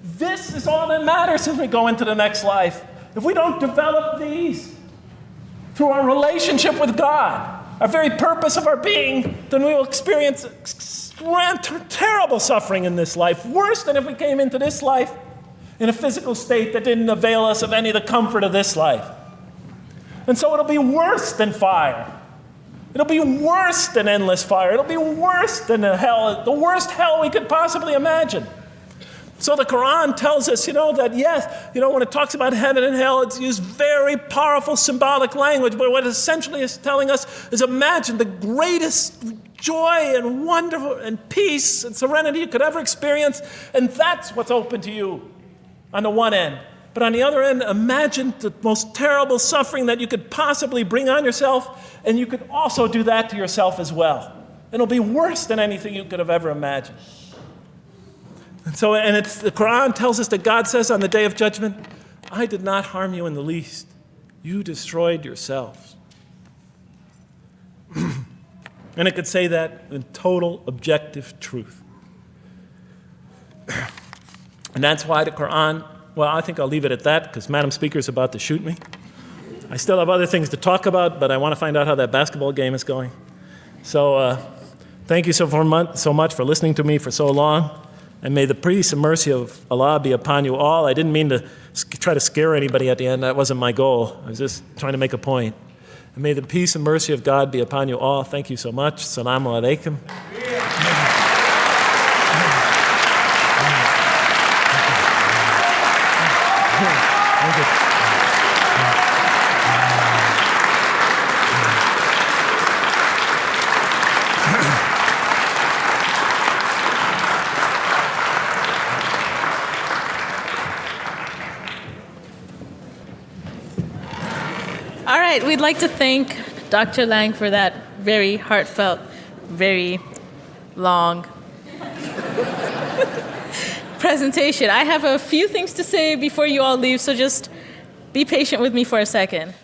This is all that matters as we go into the next life. If we don't develop these through our relationship with God, our very purpose of our being, then we will experience terrible suffering in this life, worse than if we came into this life in a physical state that didn't avail us of any of the comfort of this life. And so it'll be worse than fire. It'll be worse than endless fire. It'll be worse than the worst hell we could possibly imagine. So the Quran tells us, that yes, when it talks about heaven and hell, it's used very powerful symbolic language, but what it essentially is telling us is imagine the greatest joy and wonder and peace and serenity you could ever experience, and that's what's open to you on the one end. But on the other end, imagine the most terrible suffering that you could possibly bring on yourself, and you could also do that to yourself as well. It'll be worse than anything you could have ever imagined. And the Qur'an tells us that God says on the day of judgment, I did not harm you in the least. You destroyed yourselves. And it could say that in total objective truth. And that's why the Qur'an, well, I think I'll leave it at that because Madam Speaker is about to shoot me. I still have other things to talk about, but I want to find out how that basketball game is going. So thank you so much for listening to me for so long. And may the peace and mercy of Allah be upon you all. I didn't mean to try to scare anybody at the end. That wasn't my goal. I was just trying to make a point. And may the peace and mercy of God be upon you all. Thank you so much. Assalamu alaikum. Thank you. All right, we'd like to thank Dr. Lang for that very heartfelt, very long presentation. I have a few things to say before you all leave, so just be patient with me for a second.